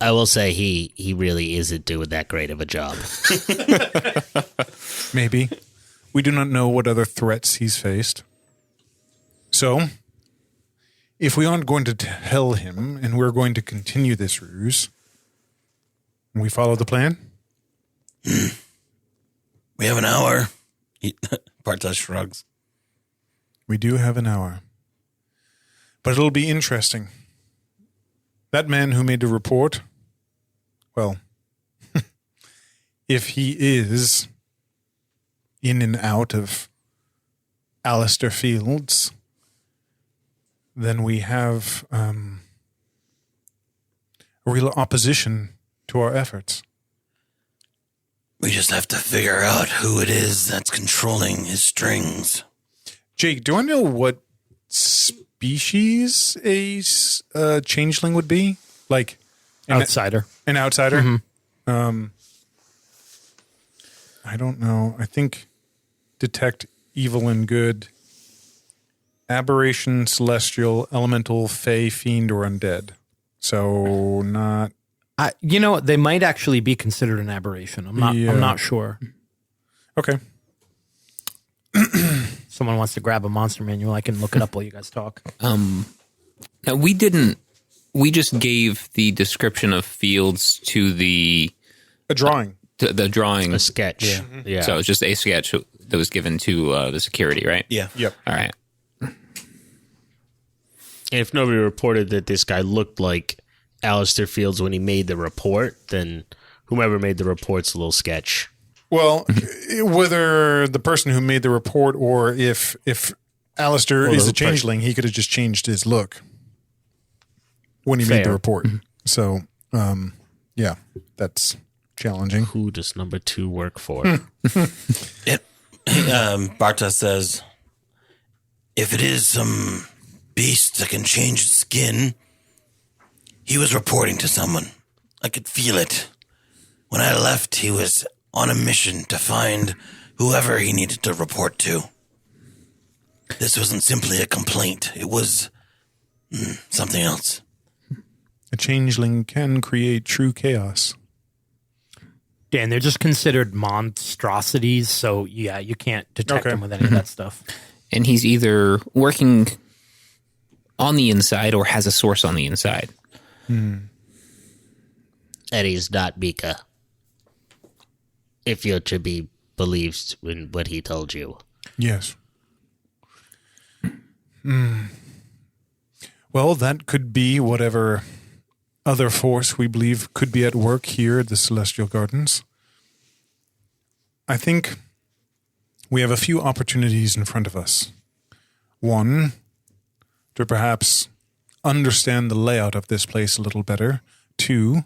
I will say he really isn't doing that great of a job. Maybe. We do not know what other threats he's faced. So, if we aren't going to tell him and we're going to continue this ruse, we follow the plan? We have an hour. Bartos shrugs. We do have an hour. But it'll be interesting. That man who made the report, well, if he is in and out of Alistair Fields, then we have a real opposition to our efforts. We just have to figure out who it is that's controlling his strings. Jake, do I know what species a changeling would be? Like Outsider. An outsider? Mm-hmm. I don't know. I think detect evil and good, aberration, celestial, elemental, fey, fiend, or undead. So not. You know, they might actually be considered an aberration. I'm not sure. Okay. Someone wants to grab a monster manual. I can look it up while you guys talk. Now we just gave the description of Fields to A drawing. the drawing. A sketch. Yeah. So it's just a sketch that was given to the security, right? Yeah. Yep. All right. And if nobody reported that this guy looked like Alistair Fields when he made the report, then whomever made the report's a little sketch. Well, whether the person who made the report or if Alistair is a changeling, he could have just changed his look when he made the Fair. report. So, yeah, that's challenging. Who does number 2 work for? Bartos says, if it is some beast that can change its skin, he was reporting to someone. I could feel it. When I left, he was on a mission to find whoever he needed to report to. This wasn't simply a complaint. It was something else. A changeling can create true chaos. Dan, they're just considered monstrosities, so yeah, you can't detect them with any of that stuff. And he's either working on the inside or has a source on the inside. And he's not Mika. If you're to be believed in what he told you. Yes. Well, that could be whatever other force we believe could be at work here at the Celestial Gardens. I think we have a few opportunities in front of us. One, to perhaps understand the layout of this place a little better. 2,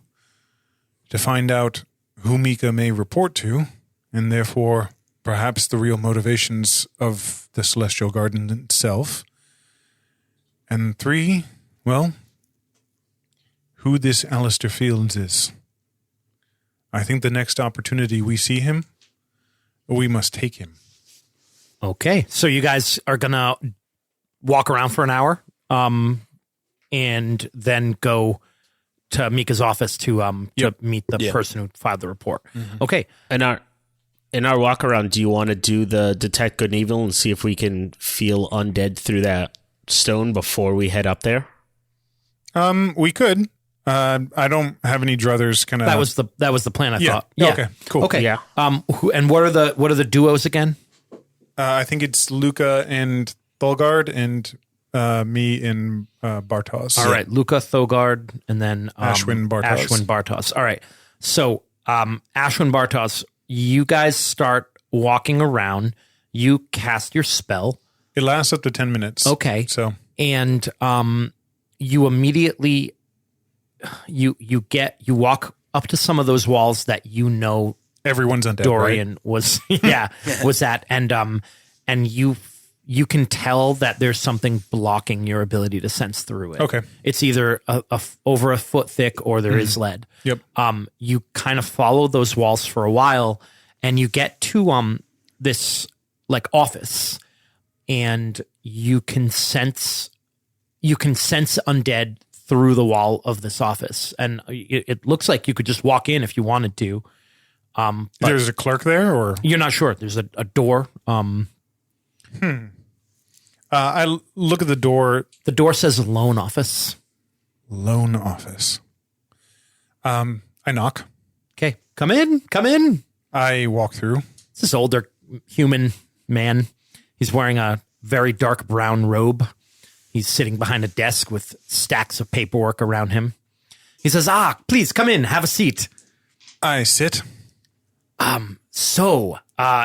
to find out who Mika may report to, and therefore perhaps the real motivations of the Celestial Garden itself. And 3, well, who this Alistair Fields is. I think the next opportunity we see him, we must take him. Okay, so you guys are gonna walk around for an hour, and then go to Mika's office to meet the person who filed the report. Okay, In our walk around, do you want to do the detect good and evil and see if we can feel undead through that stone before we head up there? We could. I don't have any druthers. Kind of. that was the plan. I thought. Okay. Cool. Okay. Yeah. And what are the duos again? I think it's Luca and Thulgard and me and Bartos. All right, Luca Thogard, and then Ashwin Bartos. Ashwin Bartos. All right. So, Ashwin Bartos, you guys start walking around. You cast your spell. It lasts up to 10 minutes. Okay. So And you immediately you walk up to some of those walls that you know everyone's undead. Dorian Right? was was at, and you can tell that there's something blocking your ability to sense through it. Okay. It's either over a foot thick or there is lead. Yep. You kind of follow those walls for a while, and you get to this like office, and you can sense undead through the wall of this office, and it looks like you could just walk in if you wanted to. But There's a clerk there, or you're not sure. There's a door. I look at the door. The door says loan office. Loan office. I knock. Okay, come in. I walk through. It's this older human man. He's wearing a very dark brown robe. He's sitting behind a desk with stacks of paperwork around him. He says, please come in, have a seat. I sit. So,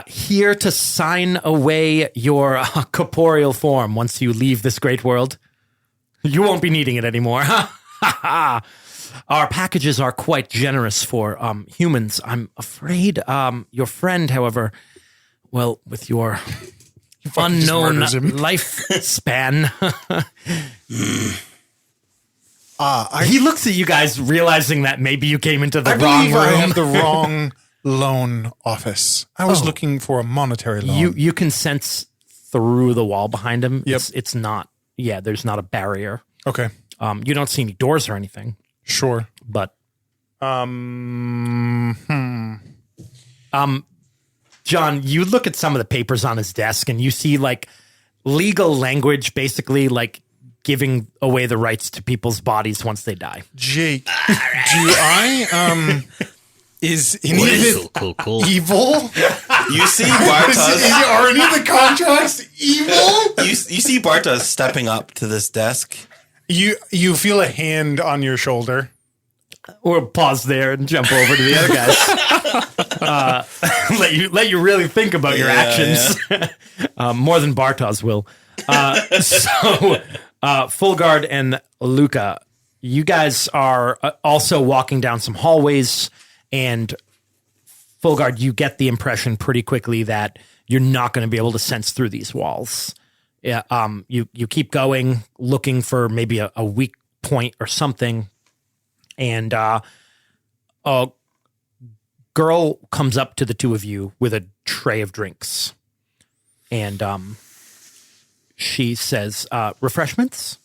here to sign away your corporeal form once you leave this great world. You won't be needing it anymore. Our packages are quite generous for humans. I'm afraid your friend, however, well, with your unknown lifespan. He looks at you guys, realizing that maybe you came into the wrong room. I am the wrong loan office. I was looking for a monetary loan. You can sense through the wall behind him. Yep. It's not. Yeah, there's not a barrier. Okay. You don't see any doors or anything. Sure. But John, you look at some of the papers on his desk and you see like legal language, basically like giving away the rights to people's bodies once they die. Jake, do I is any of it Cool. evil? You see Bartos. Are any of the contracts evil? You see Bartos stepping up to this desk. You feel a hand on your shoulder. Or pause there and jump over to the other guys. Let you really think about your actions. More than Bartos will. So Fulgard and Luca, you guys are also walking down some hallways, and Fulgard, you get the impression pretty quickly that you're not going to be able to sense through these walls. Yeah. You keep going, looking for maybe a weak point or something. And a girl comes up to the two of you with a tray of drinks. And she says, refreshments?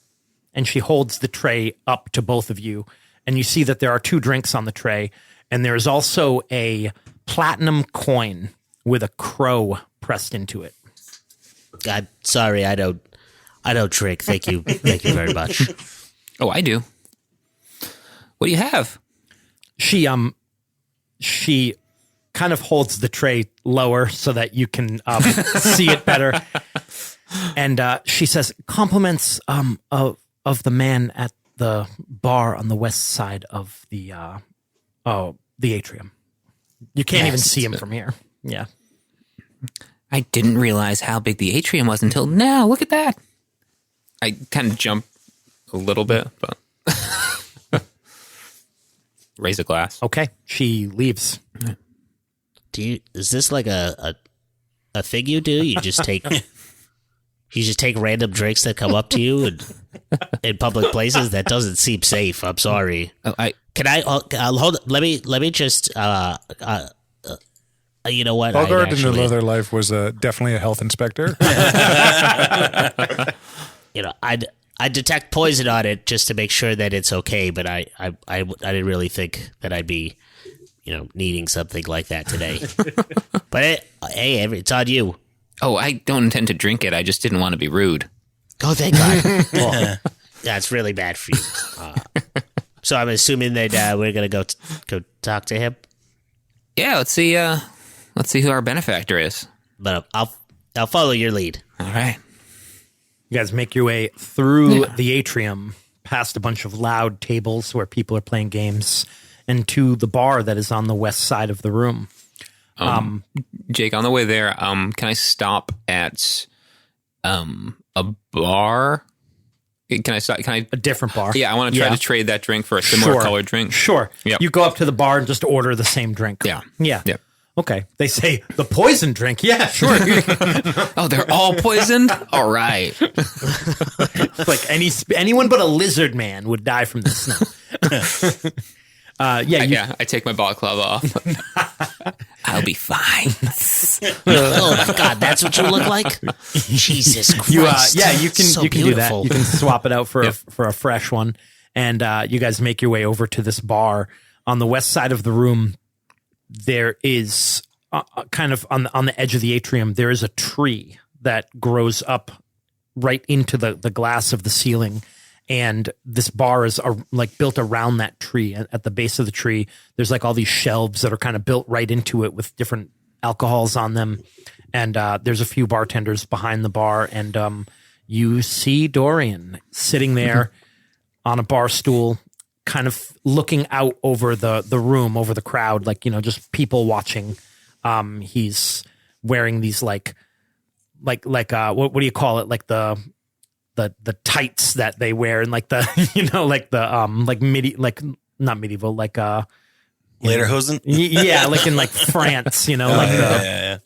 And she holds the tray up to both of you. And you see that there are 2 drinks on the tray. And there's also a platinum coin with a crow pressed into it. I'm sorry, I don't drink. Thank you very much. Oh, I do. What do you have? She kind of holds the tray lower so that you can see it better. And she says, compliments of the man at the bar on the west side of the atrium. You can't even see him from here. Yeah. I didn't realize how big the atrium was until now. Look at that. I kind of jump a little bit, but raise a glass. Okay. She leaves. Is this like a thing you do? You just take random drinks that come up to you in public places? That doesn't seem safe. I'm sorry. Hold. Let me just. You know what? Fulgard in another life was definitely a health inspector. I detect poison on it just to make sure that it's okay, but I didn't really think that I'd be, needing something like that today. But it's on you. Oh, I don't intend to drink it. I just didn't want to be rude. Oh, thank God. Well, that's really bad for you. So I'm assuming that we're gonna go talk to him. Yeah, let's see who our benefactor is. But I'll follow your lead. All right. You guys make your way through the atrium, past a bunch of loud tables where people are playing games, and to the bar that is on the west side of the room. Jake, on the way there, can I stop at a bar? Can I stop? Can I? A different bar. Yeah, I want to try to trade that drink for a similar colored drink. Sure. Yep. You go up to the bar and just order the same drink. Yeah. Yeah. Yep. Okay. They say the poison drink. Yeah, sure. Oh, they're all poisoned? All right. It's like anyone but a lizard man would die from this. No. I take my balaclava off. I'll be fine. Oh my God, that's what you look like. Jesus Christ! You can So you can do that. beautiful. You can swap it out for a fresh one, and you guys make your way over to this bar on the west side of the room. There is kind of on the edge of the atrium. There is a tree that grows up right into the glass of the ceiling. And this bar is like built around that tree. At the base of the tree, there's like all these shelves that are kind of built right into it with different alcohols on them. And there's a few bartenders behind the bar. And you see Dorian sitting there on a bar stool, kind of looking out over the room, over the crowd, like, just people watching. He's wearing these like what do you call it? Like the tights that they wear, and like the not medieval, like Lederhosen? Yeah, like in like France, Yeah.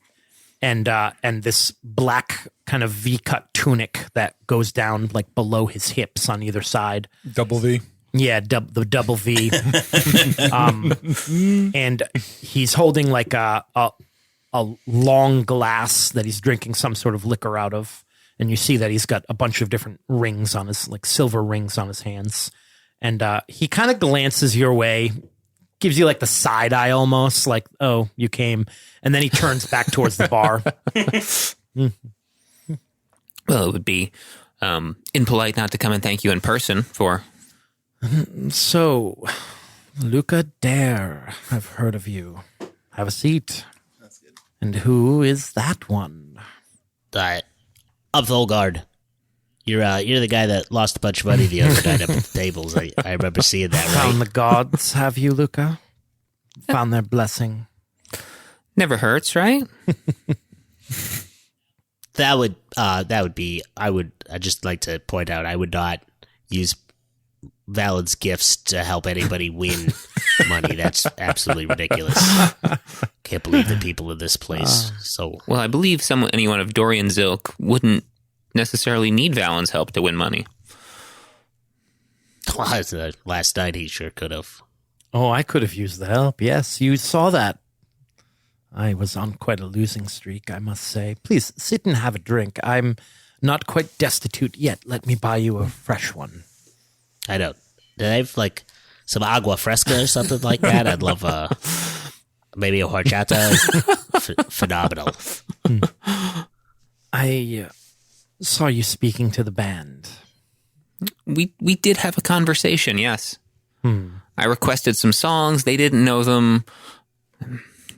And this black kind of V-cut tunic that goes down like below his hips on either side. Double V. Yeah, the double V. And he's holding like a long glass that he's drinking some sort of liquor out of. And you see that he's got a bunch of different rings on his, like silver rings on his hands. And he kind of glances your way, gives you like the side eye almost, like, oh, you came. And then he turns back towards the bar. Well, it would be impolite not to come and thank you in person for... So, Luca Dare, I've heard of you. Have a seat. That's good. And who is that one? I'm Thulgard. You're the guy that lost a bunch of money the other night up at the tables. I remember seeing that, Found right? the gods, have you, Luca? Found their blessing. Never hurts, right? That would be. I'd just like to point out I would not use Valen's gifts to help anybody win money. That's absolutely ridiculous. Can't believe the people in this place. Well, I believe anyone of Dorian's ilk wouldn't necessarily need Valen's help to win money. Last night he sure could have. Oh, I could have used the help. Yes, you saw that. I was on quite a losing streak, I must say. Please sit and have a drink. I'm not quite destitute yet. Let me buy you a fresh one. I don't. Do they have like some agua fresca or something like that? I'd love maybe a horchata. Phenomenal. I saw you speaking to the band. We did have a conversation, yes. I requested some songs. They didn't know them.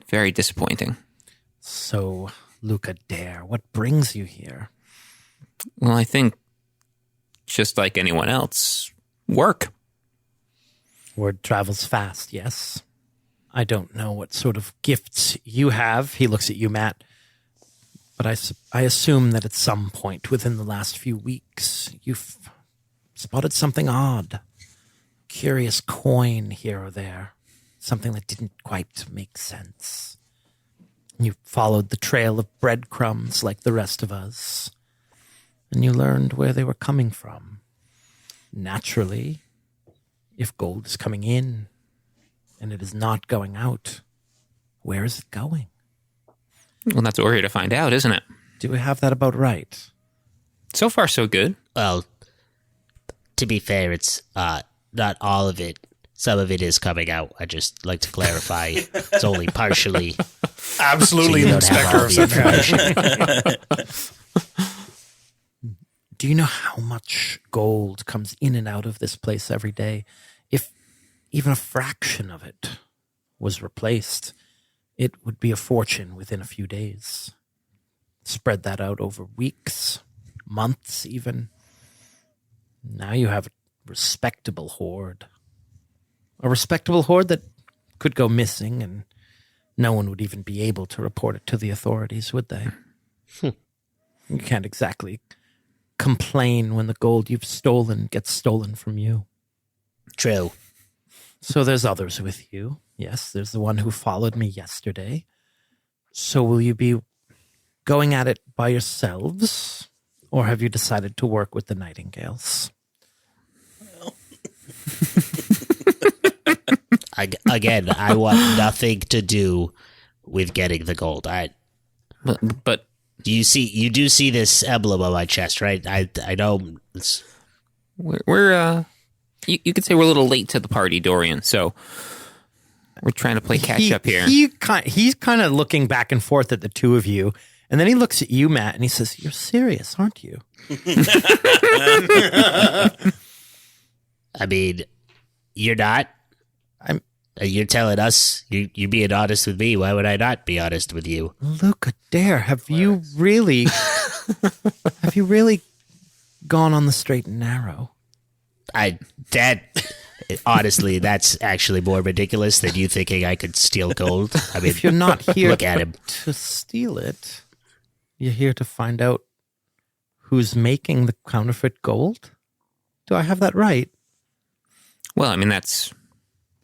Very disappointing. So, Luca Dare, what brings you here? Well, I think just like anyone else, work. Word travels fast, yes. I don't know what sort of gifts you have. He looks at you, Matt. But I assume that at some point within the last few weeks, you've spotted something odd. Curious coin here or there. Something that didn't quite make sense. You followed the trail of breadcrumbs like the rest of us. And you learned where they were coming from. Naturally, if gold is coming in and it is not going out, where is it going? Well, that's what we're here to find out, isn't it? Do we have that about right? So far, so good. Well, to be fair, it's not all of it. Some of it is coming out. I just like to clarify. It's only partially. Absolutely, So you an don't have inspector all of the some kind. Do you know how much gold comes in and out of this place every day? If even a fraction of it was replaced, it would be a fortune within a few days. Spread that out over weeks, months even. Now you have a respectable hoard. A respectable hoard that could go missing, and no one would even be able to report it to the authorities, would they? You can't exactly complain when the gold you've stolen gets stolen from you. True. So there's others with you. Yes, there's the one who followed me yesterday. So will you be going at it by yourselves, or have you decided to work with the Nightingales? I want nothing to do with getting the gold. But You do see this emblem on my chest, right? I know. we're you could say we're a little late to the party, Dorian. So we're trying to play catch up here. He's kind of looking back and forth at the two of you, and then he looks at you, Matt, and he says, "You're serious, aren't you?" I mean, you're not. You're telling us you're being honest with me. Why would I not be honest with you? Look, Adair, have you really gone on the straight and narrow? Honestly, that's actually more ridiculous than you thinking I could steal gold. I mean, If you're not here look at him. to steal it, you're here to find out who's making the counterfeit gold? Do I have that right? Well, I mean, that's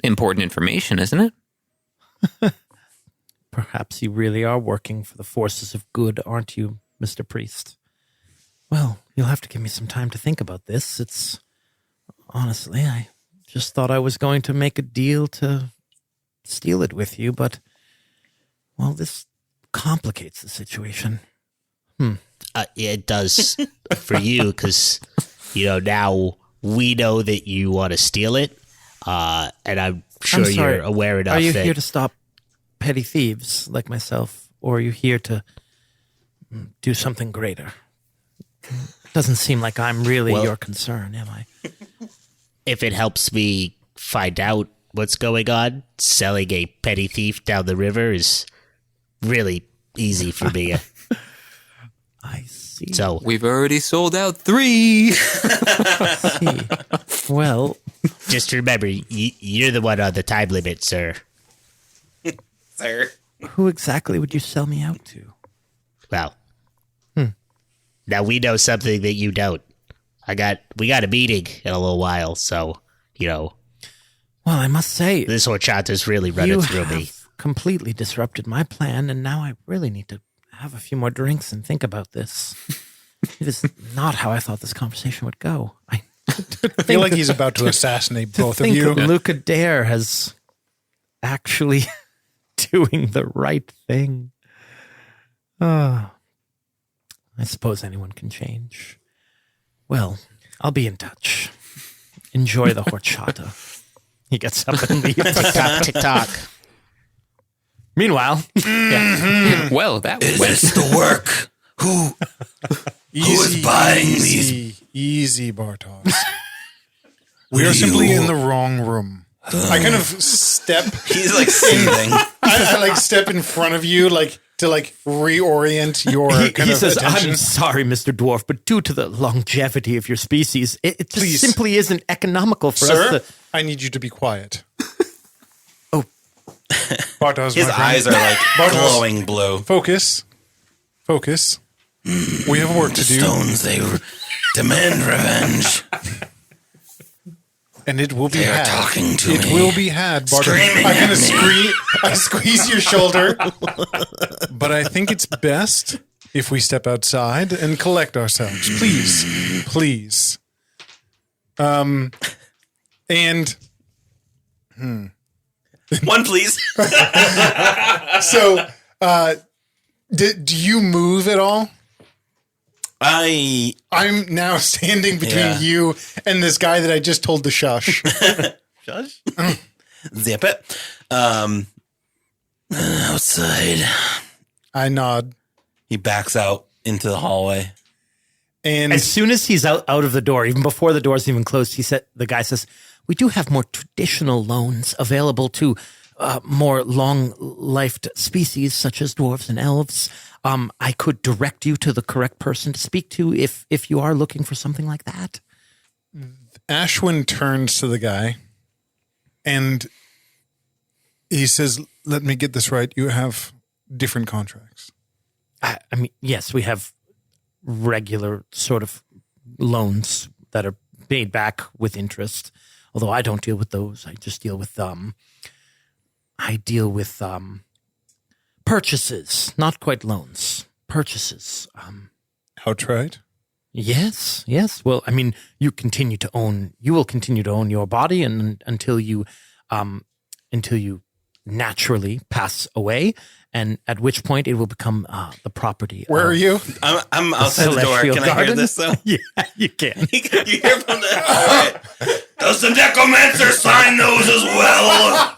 important information, isn't it? Perhaps you really are working for the forces of good, aren't you, Mr. Priest? Well, you'll have to give me some time to think about this. Honestly, I just thought I was going to make a deal to steal it with you, but, well, this complicates the situation. It does for you because, now we know that you want to steal it, and I'm sure sorry, you're aware enough Are you that... here to stop petty thieves like myself, or are you here to do something greater? Doesn't seem like I'm really your concern, am I? If it helps me find out what's going on, selling a petty thief down the river is really easy for me. I see. So We've already sold out 3. see. Well, just remember, you're the one on the time limit, sir. Sir. who exactly would you sell me out to? Well, now we know something that you don't. We got a meeting in a little while, so, Well, I must say, this horchata's really running you through have me. completely disrupted my plan, and now I really need to have a few more drinks and think about this. It is not how I thought this conversation would go. I feel like he's about to assassinate both of you. Luke Adair has actually doing the right thing. I suppose anyone can change. Well, I'll be in touch. Enjoy the horchata. He gets up and leaves. Tick-tock, tick-tock. Meanwhile, Well, that Is went. this the work? Who is buying these? Easy, Bartos. We are simply in the wrong room. I kind of step. He's like seething. I like step in front of you, like to like reorient your kind he of says, attention. "I'm sorry, Mr. Dwarf, but due to the longevity of your species, it just Please. simply isn't economical for Sir, us to." I need you to be quiet. Oh. Bartos, His my friend. eyes are like Bartos. glowing blue. Focus. We have work to do, Stones, they demand revenge. and it will be They are had. talking to It me. will be had, Bartos. Screaming I kind at of I squeeze your shoulder, but I think it's best if we step outside and collect ourselves, please. And One, please. so, do you move at all? I'm now standing between you and this guy that I just told to shush. Shush. Zip it. Outside. I nod. He backs out into the hallway. And As soon as he's out of the door, even before the door's even closed, the guy says, "We do have more traditional loans available to more long-lived species such as dwarves and elves. I could direct you to the correct person to speak to if you are looking for something like that." Ashwin turns to the guy, and He says, let me get this right. You have different contracts. I mean, yes, we have regular sort of loans that are paid back with interest. Although I don't deal with those. I just deal with purchases, not quite loans. Purchases. Outright? Yes. Well, I mean, you will continue to own your body and until you naturally pass away, and at which point it will become the property. Where are you? I'm outside the door. Can I hear this though? Yeah, you can. You hear from the. All right. Does the necromancer sign those as well?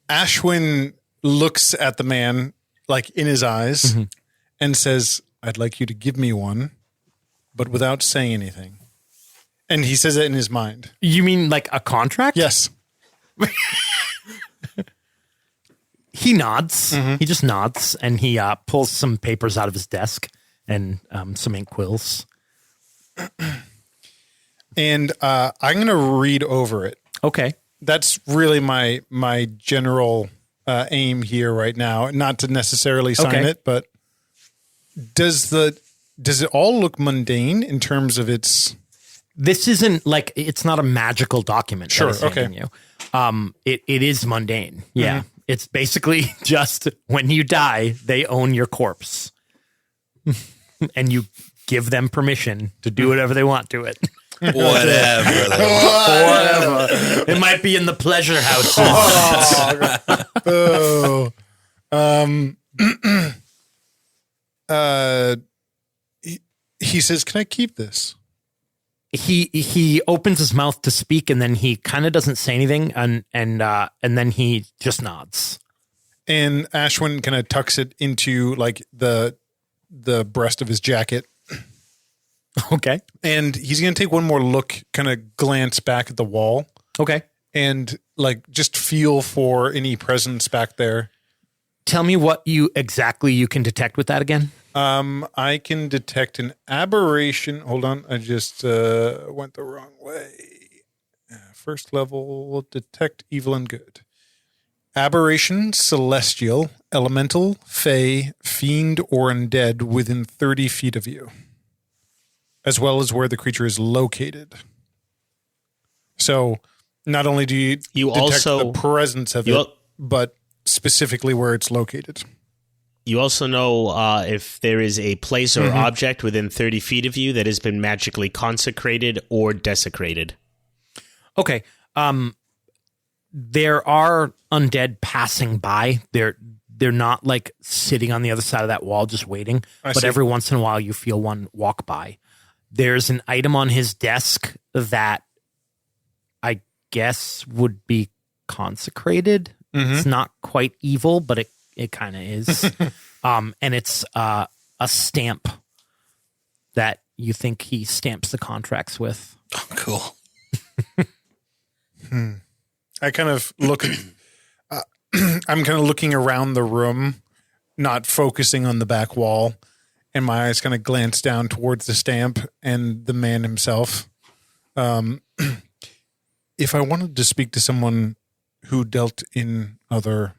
Ashwin looks at the man like in his eyes and says, I'd like you to give me one, but without saying anything. And he says it in his mind. You mean like a contract? Yes. He nods. He just nods, and he pulls some papers out of his desk and some ink quills. And I'm going to read over it. Okay. That's really my general aim here right now. Not to necessarily sign it, but does it all look mundane in terms of its? This isn't like, it's not a magical document. Sure. That is handing you. It is mundane. Yeah. It's basically just when you die, they own your corpse, and you give them permission to do whatever they want to it. Whatever. It might be in the pleasure house. He says, "Can I keep this?" He opens his mouth to speak, and then he kind of doesn't say anything, and then he just nods. And Ashwin kind of tucks it into like the breast of his jacket. Okay. And he's going to take one more look, kind of glance back at the wall. Okay. And like just feel for any presence back there. Tell me what you can detect with that again. I can detect an aberration. Hold on. I just went the wrong way. First level, detect evil and good. Aberration, celestial, elemental, fey, fiend, or undead within 30 feet of you, as well as where the creature is located. So not only do you detect also the presence of it, but specifically where it's located. You also know if there is a place or object within 30 feet of you that has been magically consecrated or desecrated. Okay. There are undead passing by. They're not like sitting on the other side of that wall just waiting. But every once in a while you feel one walk by. There's an item on his desk that I guess would be consecrated. It's not quite evil, but it kind of is. And it's a stamp that you think he stamps the contracts with. Oh, cool. I kind of look at, I'm kind of looking around the room, not focusing on the back wall, and my eyes kind of glance down towards the stamp and the man himself. If I wanted to speak to someone who dealt in other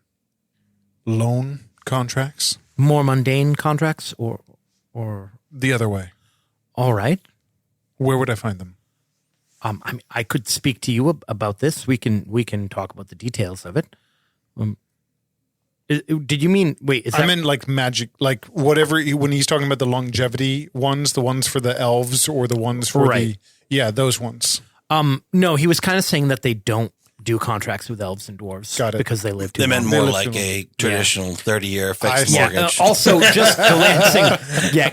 loan contracts, More mundane contracts or the other way, all right. where would I find them? I mean, I could speak to you about this. We can talk about the details of it. Did you mean wait? Is that, I meant like magic, like whatever. When he's talking about the longevity ones, the ones for the elves or the ones for those ones. no, he was kind of saying that they don't do contracts with elves and dwarves. Got it. Because they live too They meant long. more live like too a traditional 30-year fixed I see. mortgage. Also, just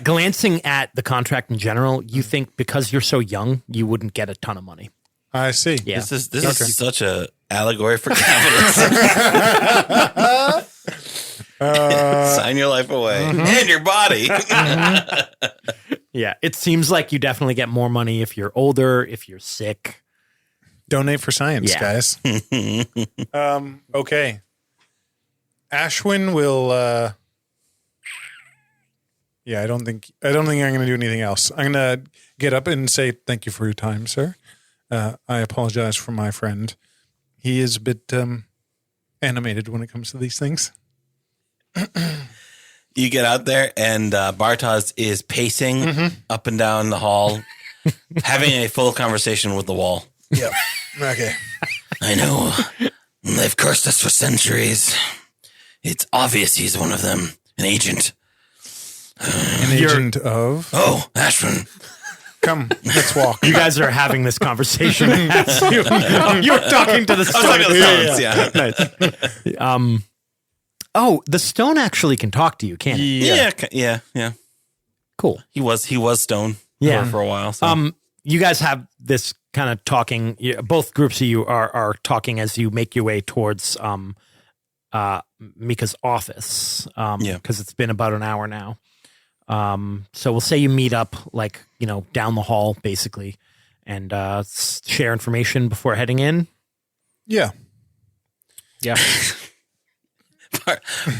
glancing at the contract in general, you think because you're so young, you wouldn't get a ton of money. I see. Yeah. This is such a allegory for capitalism. Sign your life away and your body. Yeah, it seems like you definitely get more money if you're older, if you're sick. Donate for science, Yeah. guys. Okay. Ashwin will, Yeah, I don't think I'm going to do anything else. I'm going to get up and say thank you for your time, sir. I apologize for my friend. He is a bit animated when it comes to these things. You get out there, and Bartos is pacing up and down the hall, having a full conversation with the wall. Yep. Okay. I know. They've cursed us for centuries. It's obvious he's one of them. An agent. An agent of? Oh, Ashwin. Come, let's walk. You guys are having this conversation as you're talking to the stone. Nice. Oh, the stone actually can talk to you, can't it? Yeah. Cool. He was stone for a while. So. You guys have this kind of talking. Both groups of you are talking as you make your way towards Mika's office. Because it's been about an hour now. So we'll say you meet up down the hall basically and share information before heading in. Yeah. Yeah.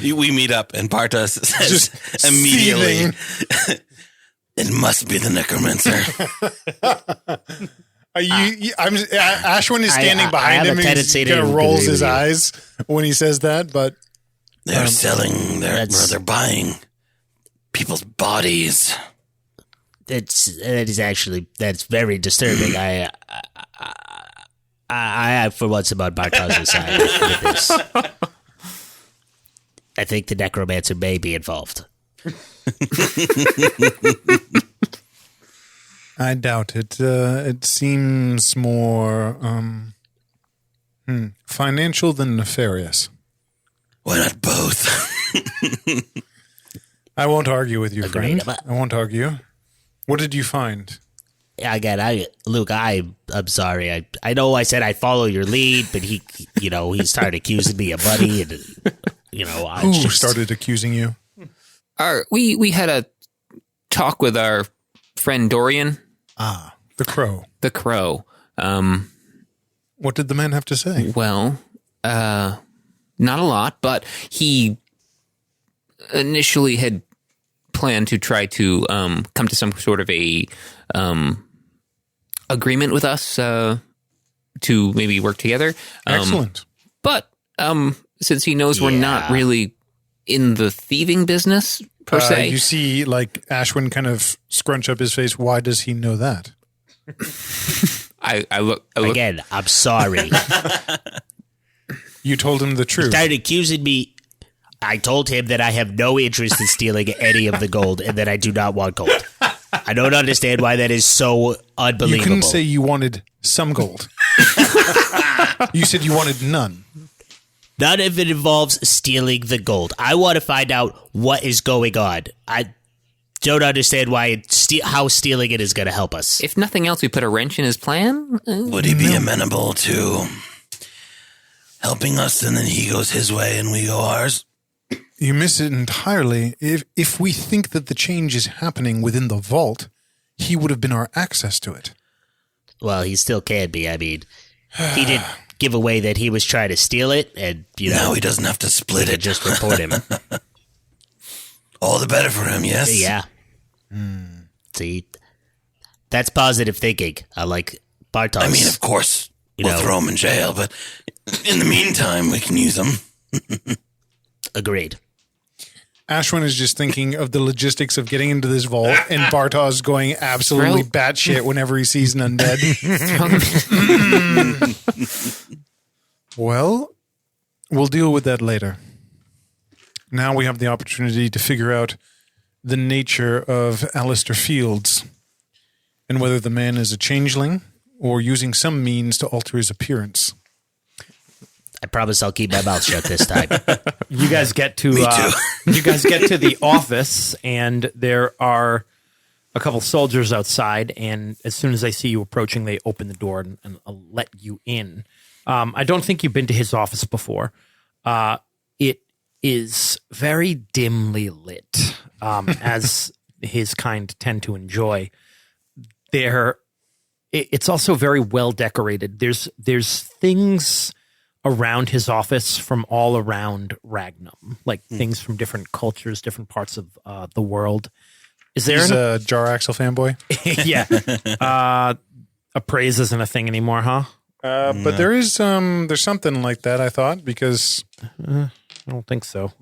We meet up and Bartos says immediately, it must be the necromancer. Ashwin is standing behind him and he kind of rolls his eyes when he says that, but they're selling they're buying people's bodies. That's very disturbing. I for once am on Bartos's side with this. I think the necromancer may be involved. I doubt it. It seems more financial than nefarious. Why not both? I won't argue with you, Agreed. friend. I won't argue. What did you find? Again, Luke, I'm sorry. I know I said I follow your lead, but he started accusing me of money, and Who started accusing you? We had a talk with our friend Dorian. Ah, the crow. The crow. What did the man have to say? Well, not a lot, but he initially had planned to try to come to some sort of a agreement with us to maybe work together. Excellent. But since he knows we're not really in the thieving business per se, you see, Ashwin kind of scrunch up his face. Why does he know that? I look again. I'm sorry. You told him the truth. He started accusing me. I told him that I have no interest in stealing any of the gold and that I do not want gold. I don't understand why that is so unbelievable. You couldn't say you wanted some gold. You said you wanted none. None of it involves stealing the gold. I want to find out what is going on. I don't understand why how stealing it is going to help us. If nothing else, we put a wrench in his plan. Would he be amenable to helping us, and then he goes his way and we go ours? You miss it entirely. If we think that the change is happening within the vault, he would have been our access to it. Well, he still can be. I mean, he did give away that he was trying to steal it, and now he doesn't have to split it. Just report him. All the better for him, yes? Yeah. See, that's positive thinking. I like Bartos. I mean, of course, we'll throw him in jail, but in the meantime, we can use him. Agreed. Ashwin is just thinking of the logistics of getting into this vault, and Bartos going absolutely batshit whenever he sees an undead. Well, we'll deal with that later. Now we have the opportunity to figure out the nature of Alistair Fields and whether the man is a changeling or using some means to alter his appearance. I promise I'll keep my mouth shut this time. You guys get to you guys get to the office, and there are a couple soldiers outside. And as soon as they see you approaching, they open the door and let you in. I don't think you've been to his office before. It is very dimly lit, as his kind tend to enjoy. It's also very well decorated. There's things around his office from all around Ragnum, like things from different cultures, different parts of the world. Is there He's a Jar Axle fanboy. yeah. Appraise isn't a thing anymore, huh? But there is there's something like that, I thought, because I don't think so.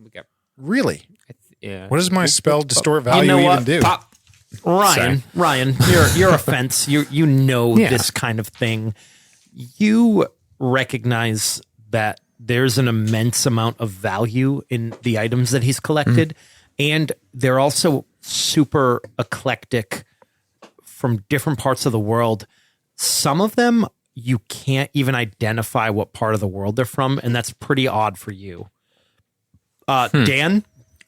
really, Yeah. what does my spell distort value You know even what? do? Pop. Ryan, you're a fence. You know this kind of thing. You recognize that there's an immense amount of value in the items that he's collected, and they're also super eclectic from different parts of the world. Some of them you can't even identify what part of the world they're from, and that's pretty odd for you. Dan,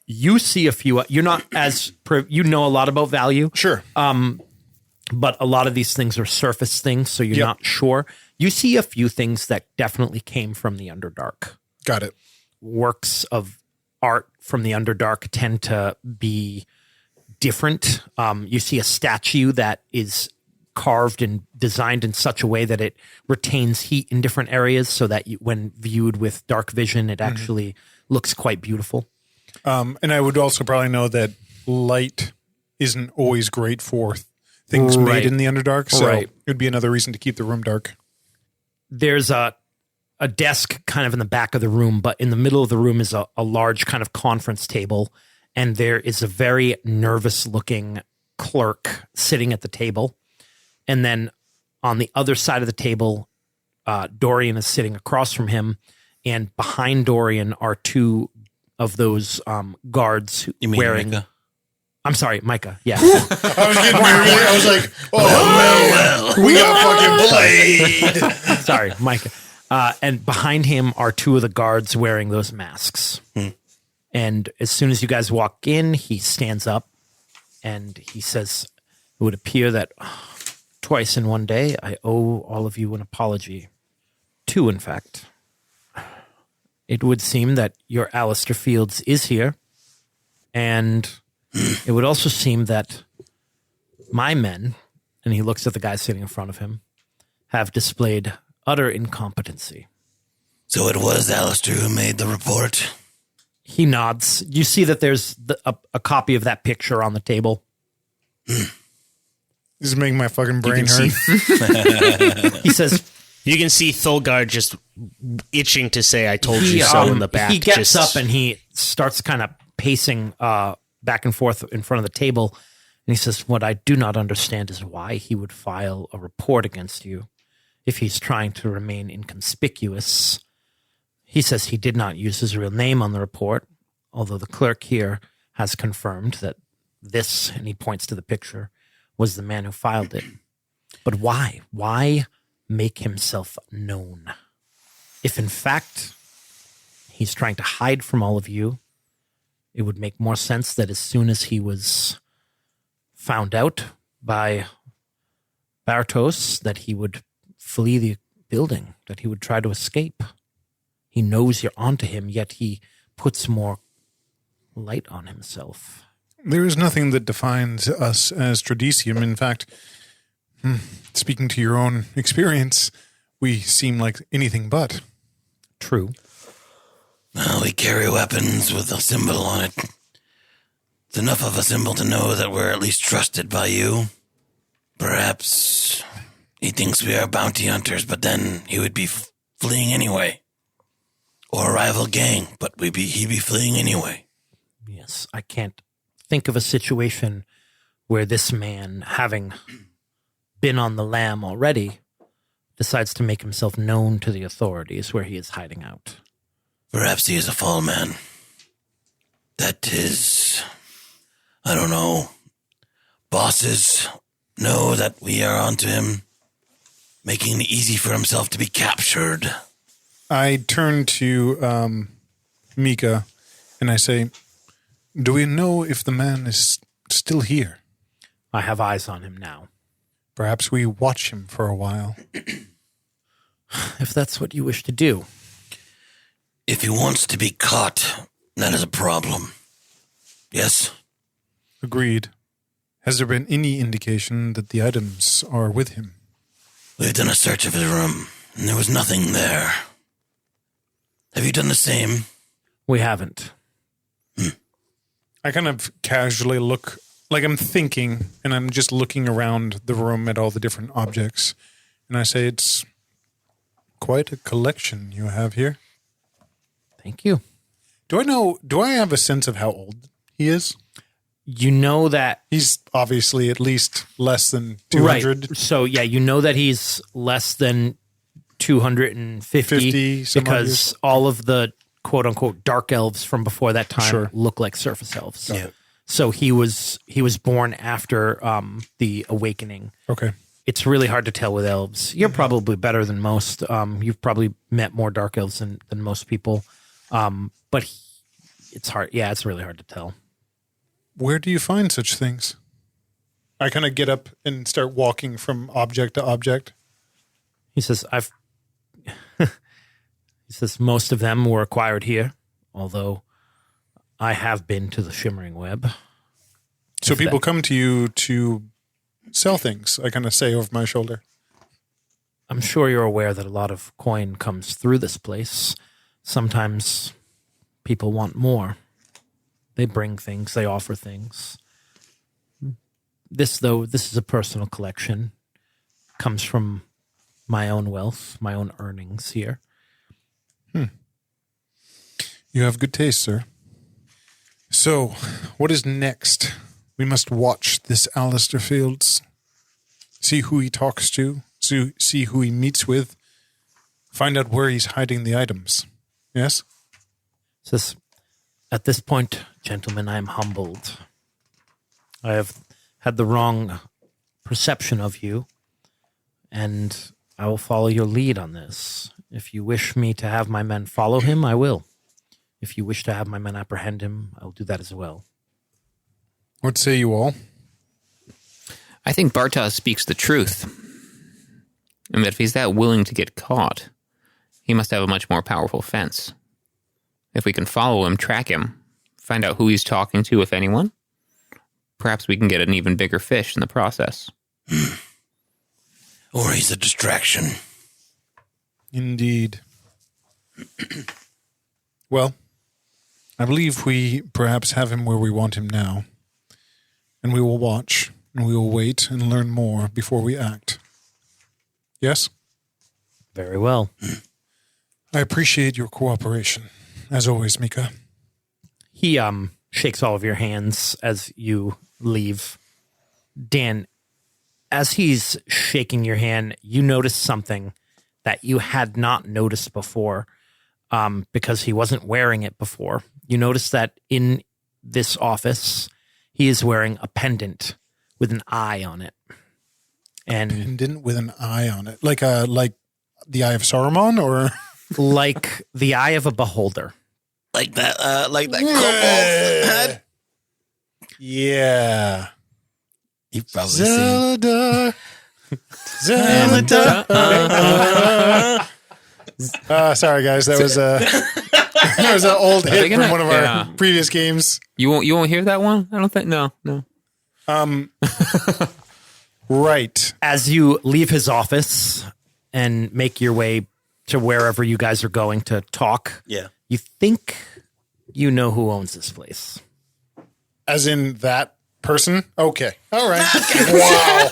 you see a few. You're not as you know a lot about value, Sure. but a lot of these things are surface things, so you're not sure. You see a few things that definitely came from the Underdark. Got it. Works of art from the Underdark tend to be different. You see a statue that is carved and designed in such a way that it retains heat in different areas, so that when viewed with dark vision, it actually looks quite beautiful. And I would also probably know that light isn't always great for things Right. made in the Underdark, so Right. it would be another reason to keep the room dark. There's a desk kind of in the back of the room, but in the middle of the room is a large kind of conference table, and there is a very nervous looking clerk sitting at the table. And then on the other side of the table, Dorian is sitting across from him, and behind Dorian are two of those guards You mean wearing. Micah? I'm sorry, Micah. Yeah. I was getting nervous. I was like, oh, man, we got fucking played. Sorry, Micah. And behind him are two of the guards wearing those masks. And as soon as you guys walk in, he stands up and he says, it would appear that twice in one day, I owe all of you an apology. Two, in fact. It would seem that your Alistair Fields is here. And it would also seem that my men, and he looks at the guy sitting in front of him, have displayed utter incompetency. So it was Alistair who made the report? He nods. You see that there's a copy of that picture on the table. This is making my fucking brain hurt. He says, You can see Thulgard just itching to say "I told you so" in the back. He gets just, up and he starts kind of pacing back and forth in front of the table. And he says, what I do not understand is why he would file a report against you if he's trying to remain inconspicuous. He says he did not use his real name on the report, although the clerk here has confirmed that this, and he points to the picture, was the man who filed it. But why? Why make himself known? If in fact he's trying to hide from all of you, it would make more sense that as soon as he was found out by Bartos, that he would flee the building, that he would try to escape. He knows you're onto him, yet he puts more light on himself. There is nothing that defines us as Tradicium. In fact, speaking to your own experience, we seem like anything but. True. Well, we carry weapons with a symbol on it. It's enough of a symbol to know that we're at least trusted by you. Perhaps he thinks we are bounty hunters, but then he would be fleeing anyway. Or a rival gang, but he'd be fleeing anyway. Yes, I can't think of a situation where this man, having been on the lam already, decides to make himself known to the authorities where he is hiding out. Perhaps he is a fall man. That is, I don't know. Bosses know that we are onto him, making it easy for himself to be captured. I turn to Mika and I say, do we know if the man is still here? I have eyes on him now. Perhaps we watch him for a while. If that's what you wish to do. If he wants to be caught, that is a problem. Yes? Agreed. Has there been any indication that the items are with him? We've done a search of his room, and there was nothing there. Have you done the same? We haven't. I kind of casually look, like I'm thinking, and I'm just looking around the room at all the different objects. And I say, it's quite a collection you have here. Thank you. Do I have a sense of how old he is? You know that He's obviously at least less than 200. Right. So yeah, you know that he's less than 250 50 some odd because years. all of the quote unquote dark elves from before that time Sure. look like surface elves. Yeah. So he was born after the awakening. Okay. It's really hard to tell with elves. You're probably better than most. You've probably met more dark elves than most people. But it's hard. Yeah, it's really hard to tell. Where do you find such things? I kind of get up and start walking from object to object. He says, he says, most of them were acquired here, although I have been to the Shimmering Web. So people come to you to sell things, I kind of say over my shoulder. I'm sure you're aware that a lot of coin comes through this place. Sometimes people want more. They bring things, they offer things. This is a personal collection. Comes from my own wealth, my own earnings here. You have good taste, sir. So, what is next? We must watch this Alistair Fields. See who he talks to. See who he meets with. Find out where he's hiding the items. Yes? Says, at this point, gentlemen, I am humbled. I have had the wrong perception of you, and I will follow your lead on this. If you wish me to have my men follow him, I will. If you wish to have my men apprehend him, I will do that as well. What say you all? I think Bartas speaks the truth. And that if he's that willing to get caught, he must have a much more powerful fence. If we can follow him, track him, find out who he's talking to, if anyone, perhaps we can get an even bigger fish in the process. Or he's a distraction. Indeed. Well, I believe we perhaps have him where we want him now. And we will watch, and we will wait and learn more before we act. Yes? Very well. I appreciate your cooperation, as always, Mika. He shakes all of your hands as you leave. Dan, as he's shaking your hand, you notice something that you had not noticed before because he wasn't wearing it before. You notice that in this office, he is wearing a pendant with an eye on it. And Pendant with an eye on it. Like the Eye of Saruman, or? like the eye of a beholder. Like that kobold had. Yeah. You've probably seen. Zelda. Sorry, guys. That was that was an old hit gonna- from one of yeah. our previous games. You won't hear that one? I don't think, no. Right. As you leave his office and make your way to wherever you guys are going to talk, Yeah. you think you know who owns this place. As in that person? Okay. All right. Wow.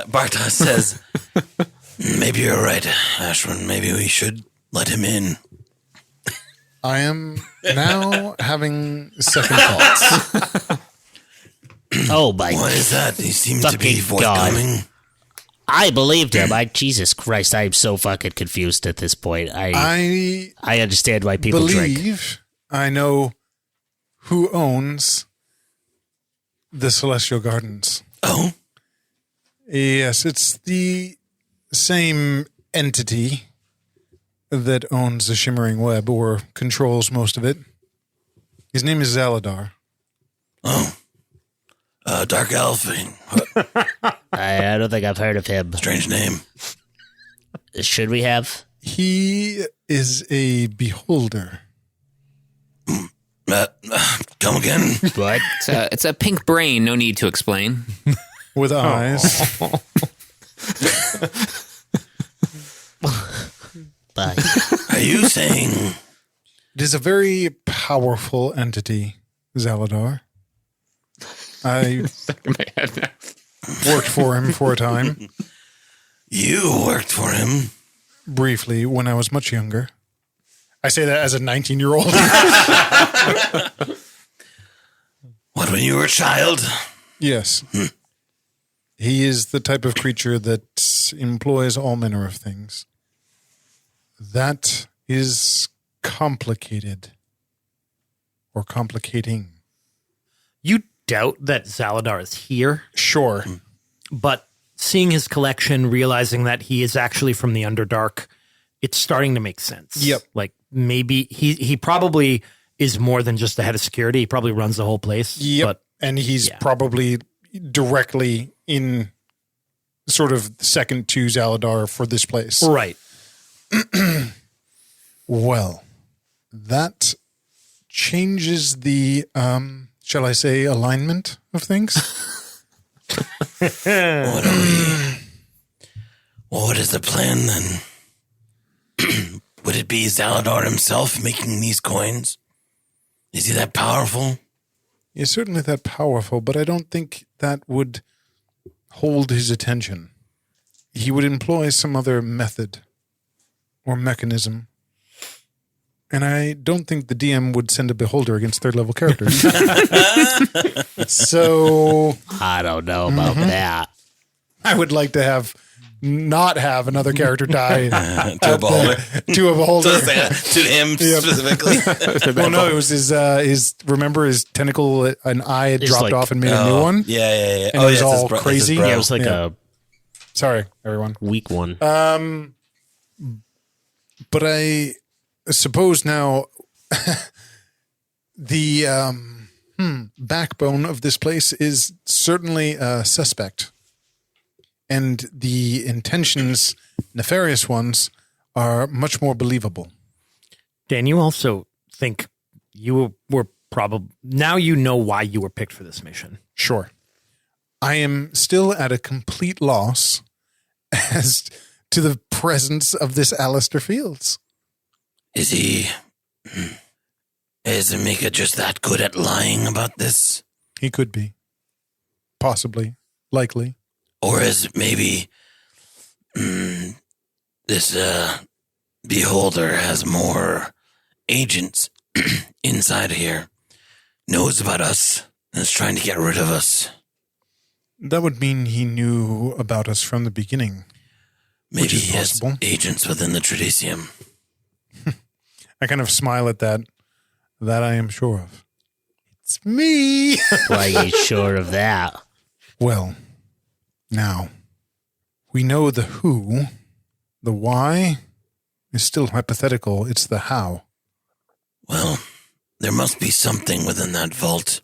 Bartas says, maybe you're right, Ashwin. Maybe we should let him in. I am now having second thoughts. Oh my! What is that? He seems to be Fucking God. forthcoming. I believed him. Jesus Christ! I am so fucking confused at this point. I understand why people drink. believe I know who owns the Celestial Gardens. Oh? Yes, it's the same entity that owns the Shimmering Web, or controls most of it. His name is Zaladar. Oh. Dark Elf. I don't think I've heard of him. Strange name. Should we have? He is a beholder. Come again? What? It's a pink brain, no need to explain. With eyes. you saying It is a very powerful entity, Zaladar. I In my head now. worked for him for a time, you worked for him? briefly, when I was much younger. I say that as a 19-year-old. What, when you were a child? Yes. He is the type of creature that employs all manner of things. That is complicated. Or complicating. You doubt that Zaladar is here, Sure. but seeing his collection, realizing that he is actually from the Underdark, it's starting to make sense. Yep. Like maybe he probably is more than just the head of security. He probably runs the whole place. Yep. But And he's yeah. probably directly in sort of second to Zaladar for this place. right. Well, that changes the, shall I say, alignment of things? What are we? Well, what is the plan then? Would it be Zaladar himself making these coins? Is he that powerful? He's certainly that powerful, but I don't think that would hold his attention. He would employ some other method or mechanism. And I don't think the DM would send a beholder against third level characters. So I don't know about that. I would like to not have another character die To a beholder? to a beholder. To him specifically? Well, no, it was his remember his tentacle, an eye had It's dropped like- off and made a new one? Yeah. And it was all it's his crazy. bro. Yeah, it was like Yeah. a Sorry, everyone. weak one. But I suppose now the backbone of this place is certainly suspect. And the intentions, nefarious ones, are much more believable. Dan, you also think you were probably, now you know why you were picked for this mission. Sure. I am still at a complete loss as to the presence of this Alistair Fields. Is Mika just that good at lying about this? He could be. Possibly. Likely. Or is maybe this beholder has more agents inside here, knows about us, and is trying to get rid of us? That would mean he knew about us from the beginning. Maybe Which is he has possible. agents within the Tradicium. I kind of smile at that. That I am sure of. It's me. Why are you sure of that? Well, now, we know the who. The why is still hypothetical. It's the how. Well, there must be something within that vault.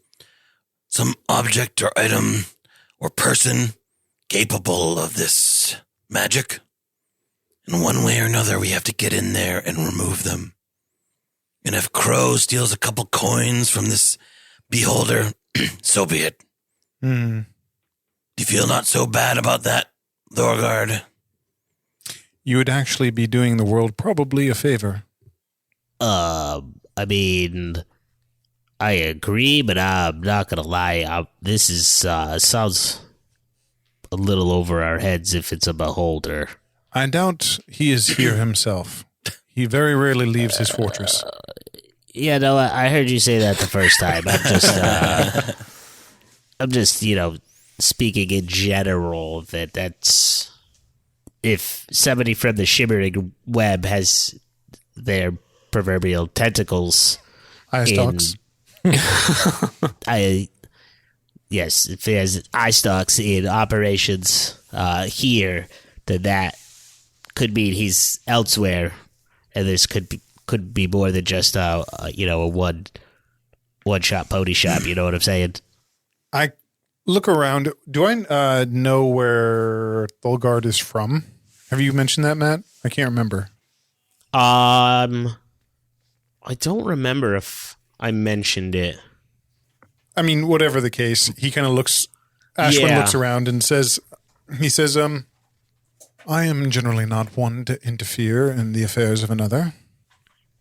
Some object or item or person capable of this magic. In one way or another, we have to get in there and remove them. And if Crow steals a couple coins from this beholder, so be it. Hmm. Do you feel not so bad about that, Thorgard? You would actually be doing the world probably a favor. I mean, I agree, but I'm not gonna lie. This is sounds a little over our heads if it's a beholder. I doubt he is here himself. He very rarely leaves his fortress. Yeah, no, I heard you say that the first time. I'm just, speaking in general that's if somebody from the shimmering web has their proverbial tentacles Eye stalks. Yes, if he has eye stalks in operations here, then that could mean he's elsewhere, and this could be more than just a one shot pony shop. You know what I'm saying? I look around. Do I know where Thulgard is from? Have you mentioned that, Matt? I can't remember. I don't remember if I mentioned it. I mean, whatever the case, he kind of looks. Ashwin Yeah. looks around and says, "I am generally not one to interfere in the affairs of another.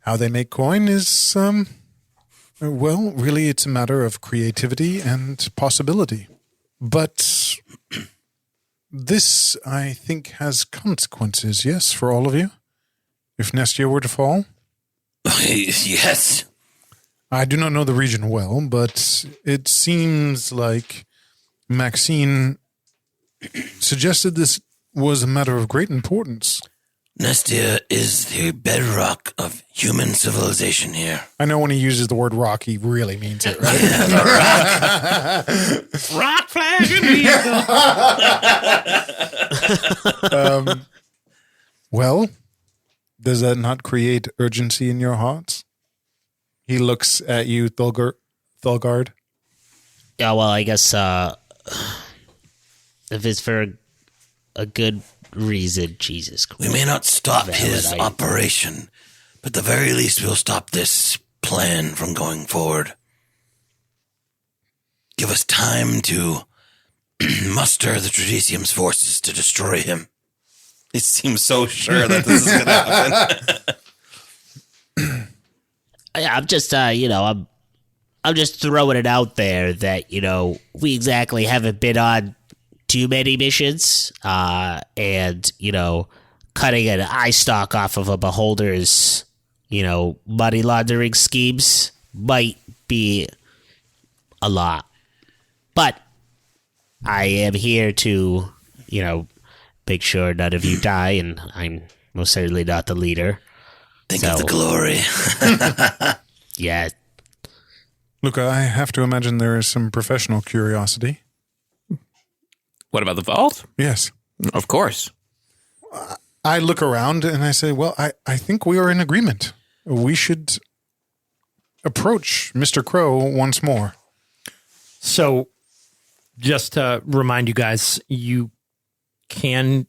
How they make coin is, well, really it's a matter of creativity and possibility. But this, I think, has consequences, yes, for all of you? If Nestia were to fall? Yes. I do not know the region well, but it seems like Maxine suggested this was a matter of great importance. Nestia is the bedrock of human civilization here. I know when he uses the word rock, he really means it, right? Rock flag and Well, does that not create urgency in your hearts? He looks at you, Thulgard. Yeah, well, I guess if it's for a good reason, Jesus Christ. We may not stop his operation, but at the very least we'll stop this plan from going forward. Give us time to muster the Tradisium's forces to destroy him. He seems so sure that this is going to happen. I'm just, I'm just throwing it out there that, we exactly haven't been on too many missions, and, cutting an eye stalk off of a beholder's, money laundering schemes might be a lot. But I am here to, make sure none of you die, and I'm most certainly not the leader. Think of the glory. Yeah. Look, I have to imagine there is some professional curiosity. What about the vault? Yes. Of course. I look around and I say, well, I think we are in agreement. We should approach Mr. Crow once more. So, just to remind you guys, you can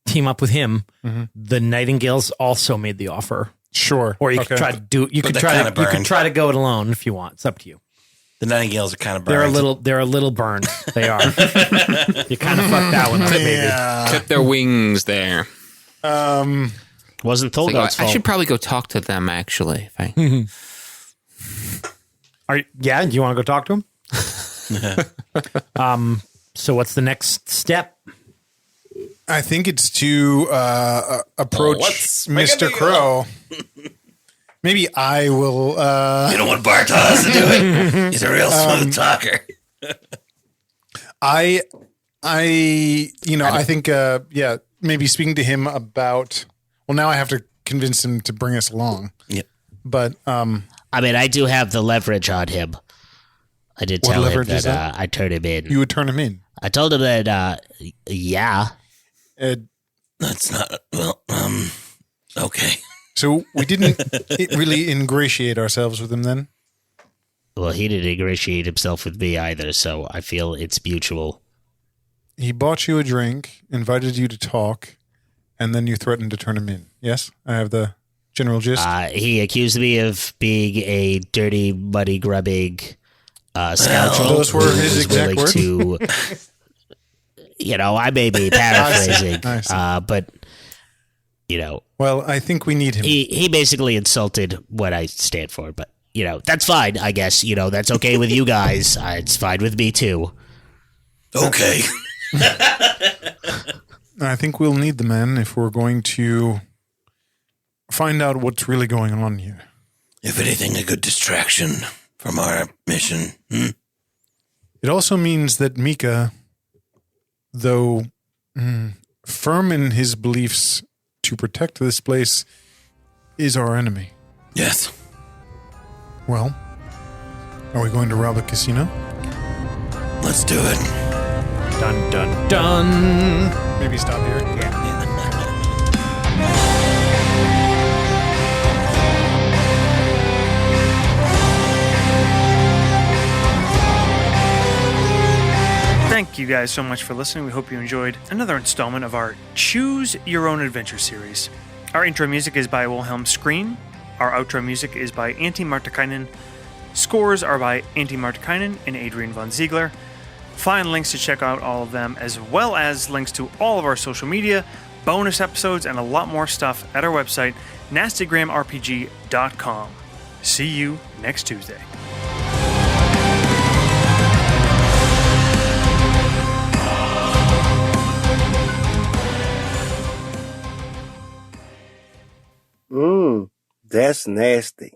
team up with him. Mm-hmm. The Nightingales also made the offer. Sure. Or you could try to do. You could try to go it alone if you want. It's up to you. The Nightingales are kind of burned. They're a little burned. They are. You kind of fucked that one up, maybe. Yeah. Clip their wings there. Wasn't Thulgard's fault. I should probably go talk to them, actually. Do you want to go talk to him? So what's the next step? I think it's to approach Mr. Crow. Maybe I will... You don't want Bartos to do it? He's a real smooth talker. I think, maybe speaking to him about... Well, now I have to convince him to bring us along. Yep. But... I do have the leverage on him. I did tell him that I'd turn him in. You would turn him in? I told him that, yeah. That's not... Well, okay. So we didn't really ingratiate ourselves with him then? Well, he didn't ingratiate himself with me either, so I feel it's mutual. He bought you a drink, invited you to talk, and then you threatened to turn him in. Yes? I have the general gist. He accused me of being a dirty, muddy, grubbing scoundrel. Those were his exact words? I may be paraphrasing, I see. but... Well, I think we need him. He basically insulted what I stand for, but, that's fine, I guess. That's okay with you guys. It's fine with me, too. Okay. I think we'll need the man if we're going to find out what's really going on here. If anything, a good distraction from our mission. It also means that Mika, though firm in his beliefs to protect this place, is our enemy. Yes. Well, are we going to rob a casino? Let's do it. Dun, dun, dun. Maybe stop here. Yeah. Thank you guys so much for listening. We hope you enjoyed another installment of our Choose Your Own Adventure series. Our intro music is by Wilhelm Scream. Our outro music is by Antti Martikainen. Scores are by Antti Martikainen and Adrian von Ziegler. Find links to check out all of them, as well as links to all of our social media, bonus episodes, and a lot more stuff at our website nastygrammrpg.com. See you next Tuesday. That's nasty.